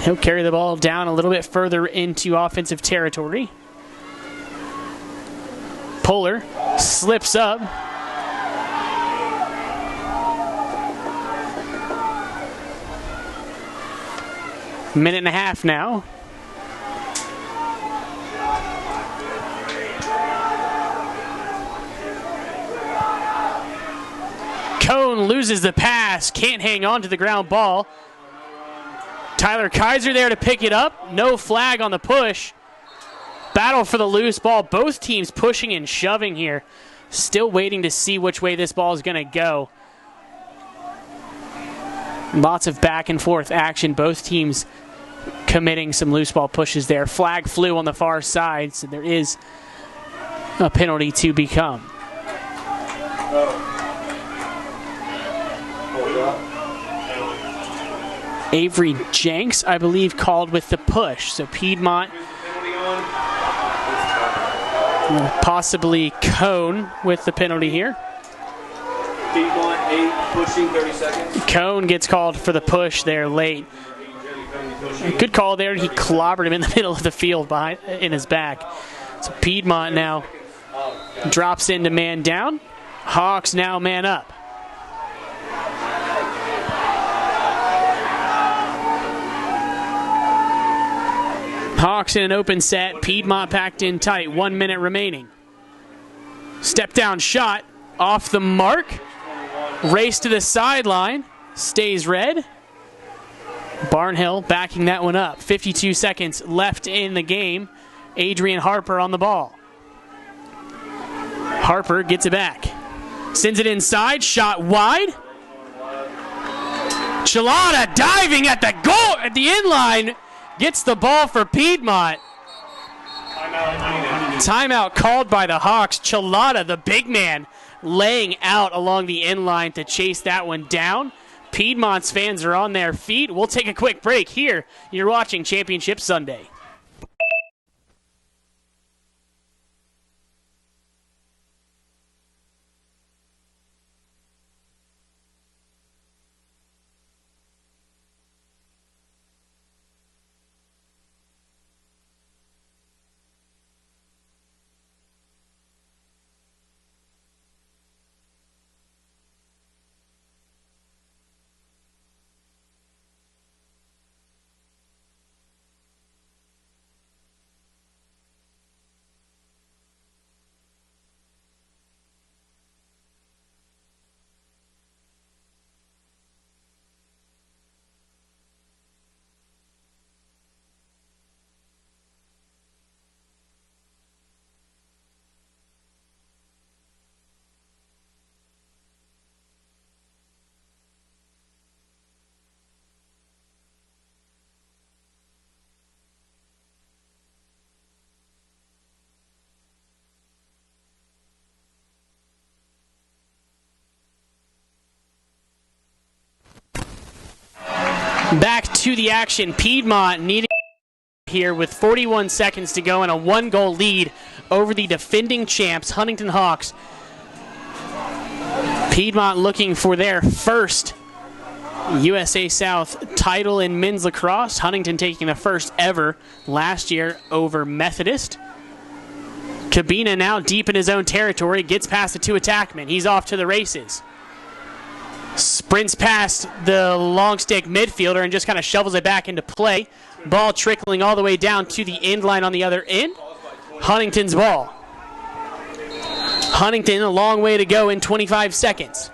Speaker 1: He'll carry the ball down a little bit further into offensive territory. Puller slips up. Minute and a half now. Cone loses the pass, can't hang on to the ground ball. Tyler Kaiser there to pick it up. No flag on the push. Battle for the loose ball. Both teams pushing and shoving here. Still waiting to see which way this ball is going to go. Lots of back and forth action. Both teams committing some loose ball pushes there. Flag flew on the far side, so there is a penalty to become. Avery Jenks, I believe, called with the push. So Piedmont, possibly Cone with the penalty here.
Speaker 3: Piedmont 8, pushing 30 seconds.
Speaker 1: Cone gets called for the push there late. Good call there. He clobbered him in the middle of the field in his back. So Piedmont now drops into man down. Hawks now man up. Hawks in an open set. Piedmont packed in tight. 1 minute remaining. Step down shot off the mark. Race to the sideline. Stays red. Barnhill backing that one up. 52 seconds left in the game. Adrian Harper on the ball. Harper gets it back. Sends it inside. Shot wide. Chilada diving at the goal at the end line. Gets the ball for Piedmont. Timeout called by the Hawks. Chilada, the big man, laying out along the end line to chase that one down. Piedmont's fans are on their feet. We'll take a quick break here. You're watching Championship Sunday. Back to the action. Piedmont needing here with 41 seconds to go and a 1-goal lead over the defending champs, Huntington Hawks. Piedmont looking for their first USA South title in men's lacrosse. Huntington taking the first ever last year over Methodist. Cabina now deep in his own territory, gets past the two attackmen. He's off to the races. Sprints past the long stick midfielder and just kind of shovels it back into play. Ball trickling all the way down to the end line on the other end. Huntington's ball. Huntington a long way to go in 25 seconds.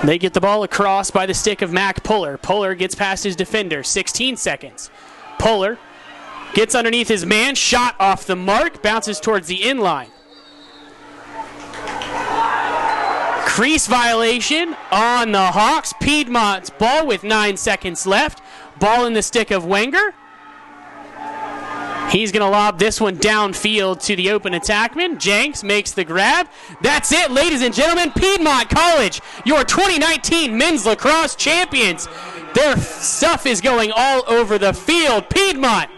Speaker 1: They get the ball across by the stick of Mac Puller. Puller gets past his defender. 16 seconds. Puller gets underneath his man. Shot off the mark. Bounces towards the end line. Crease violation on the Hawks. Piedmont's ball with 9 seconds left. Ball in the stick of Wenger. He's going to lob this one downfield to the open attackman. Jenks makes the grab. That's it, ladies and gentlemen. Piedmont College, your 2019 men's lacrosse champions. Their stuff is going all over the field. Piedmont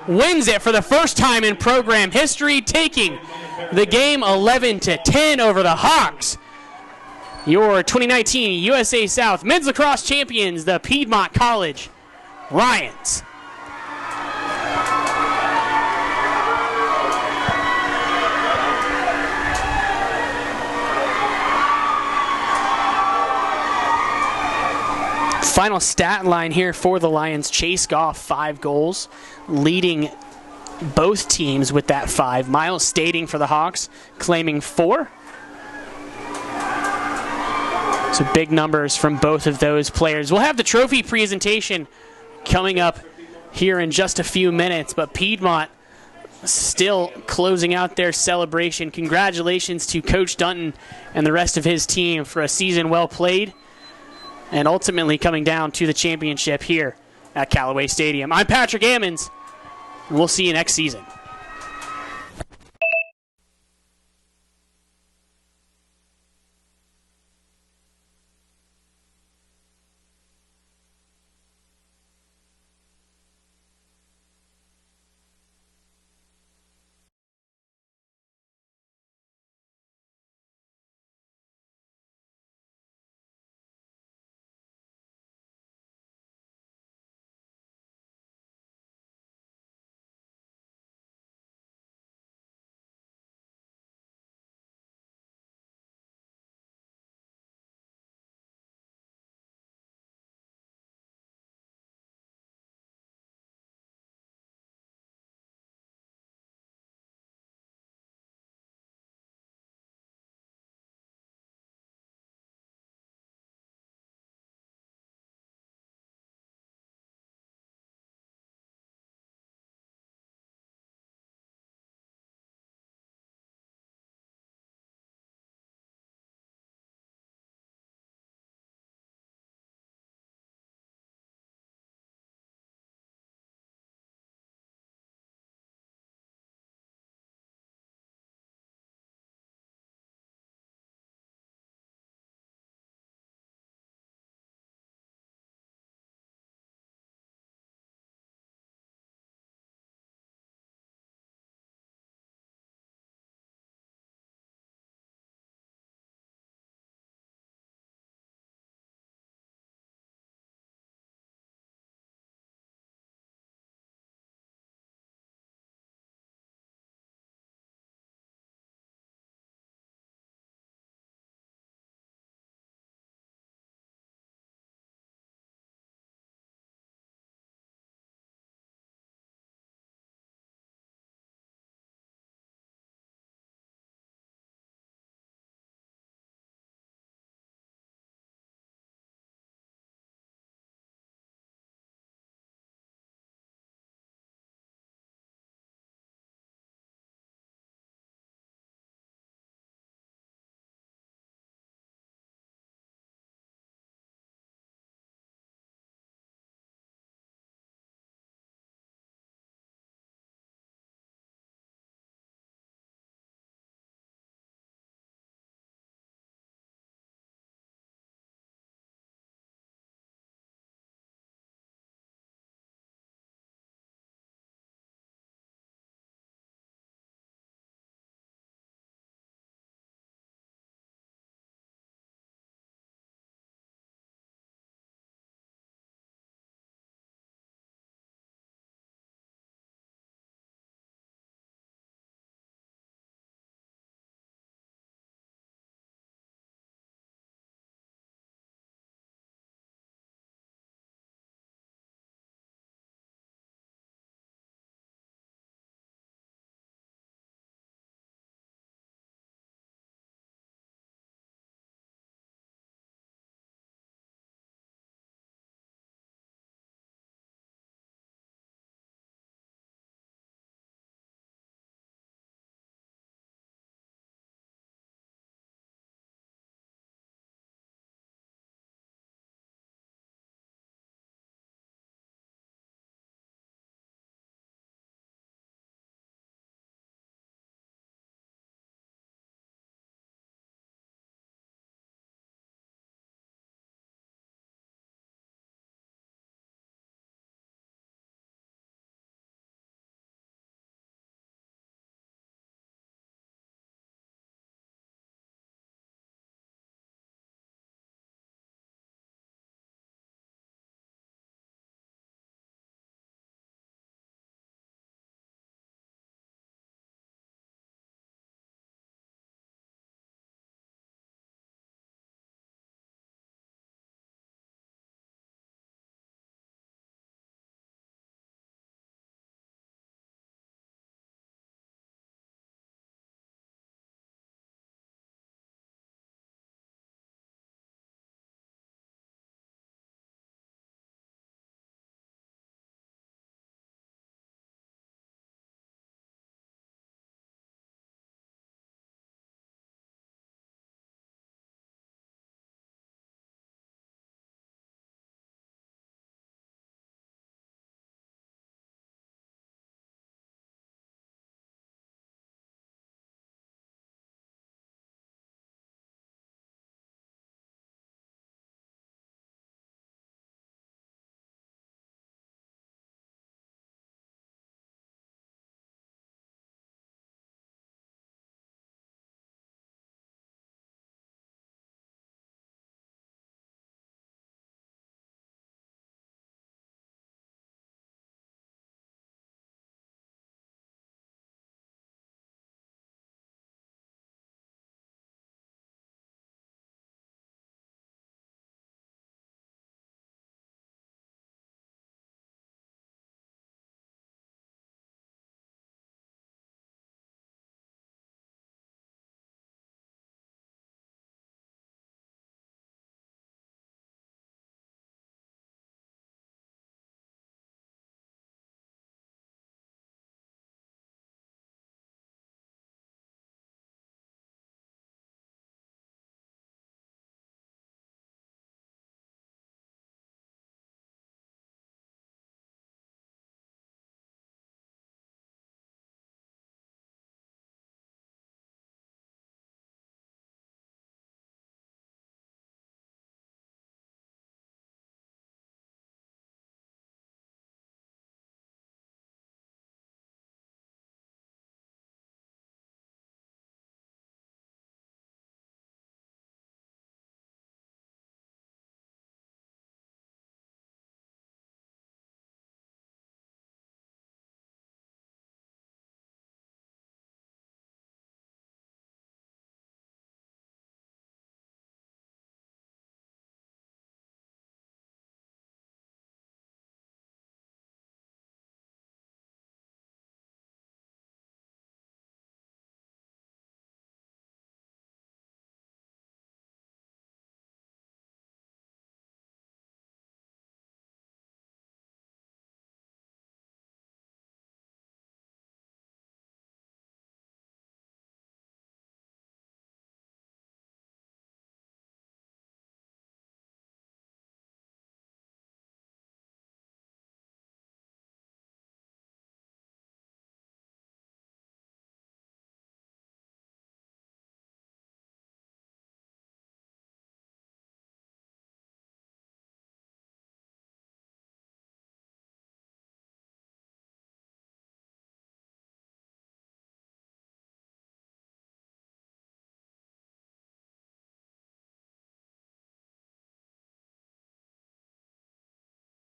Speaker 1: wins it for the first time in program history, taking the game 11-10 over the Hawks. Your 2019 USA South men's lacrosse champions, the Piedmont College Lions. Final stat line here for the Lions. Chase Goff, 5 goals, leading both teams with that 5. Miles Stating for the Hawks, claiming 4. So big numbers from both of those players. We'll have the trophy presentation coming up here in just a few minutes, but Piedmont still closing out their celebration. Congratulations to Coach Dunton and the rest of his team for a season well played and ultimately coming down to the championship here at Callaway Stadium. I'm Patrick Ammons, and we'll see you next season.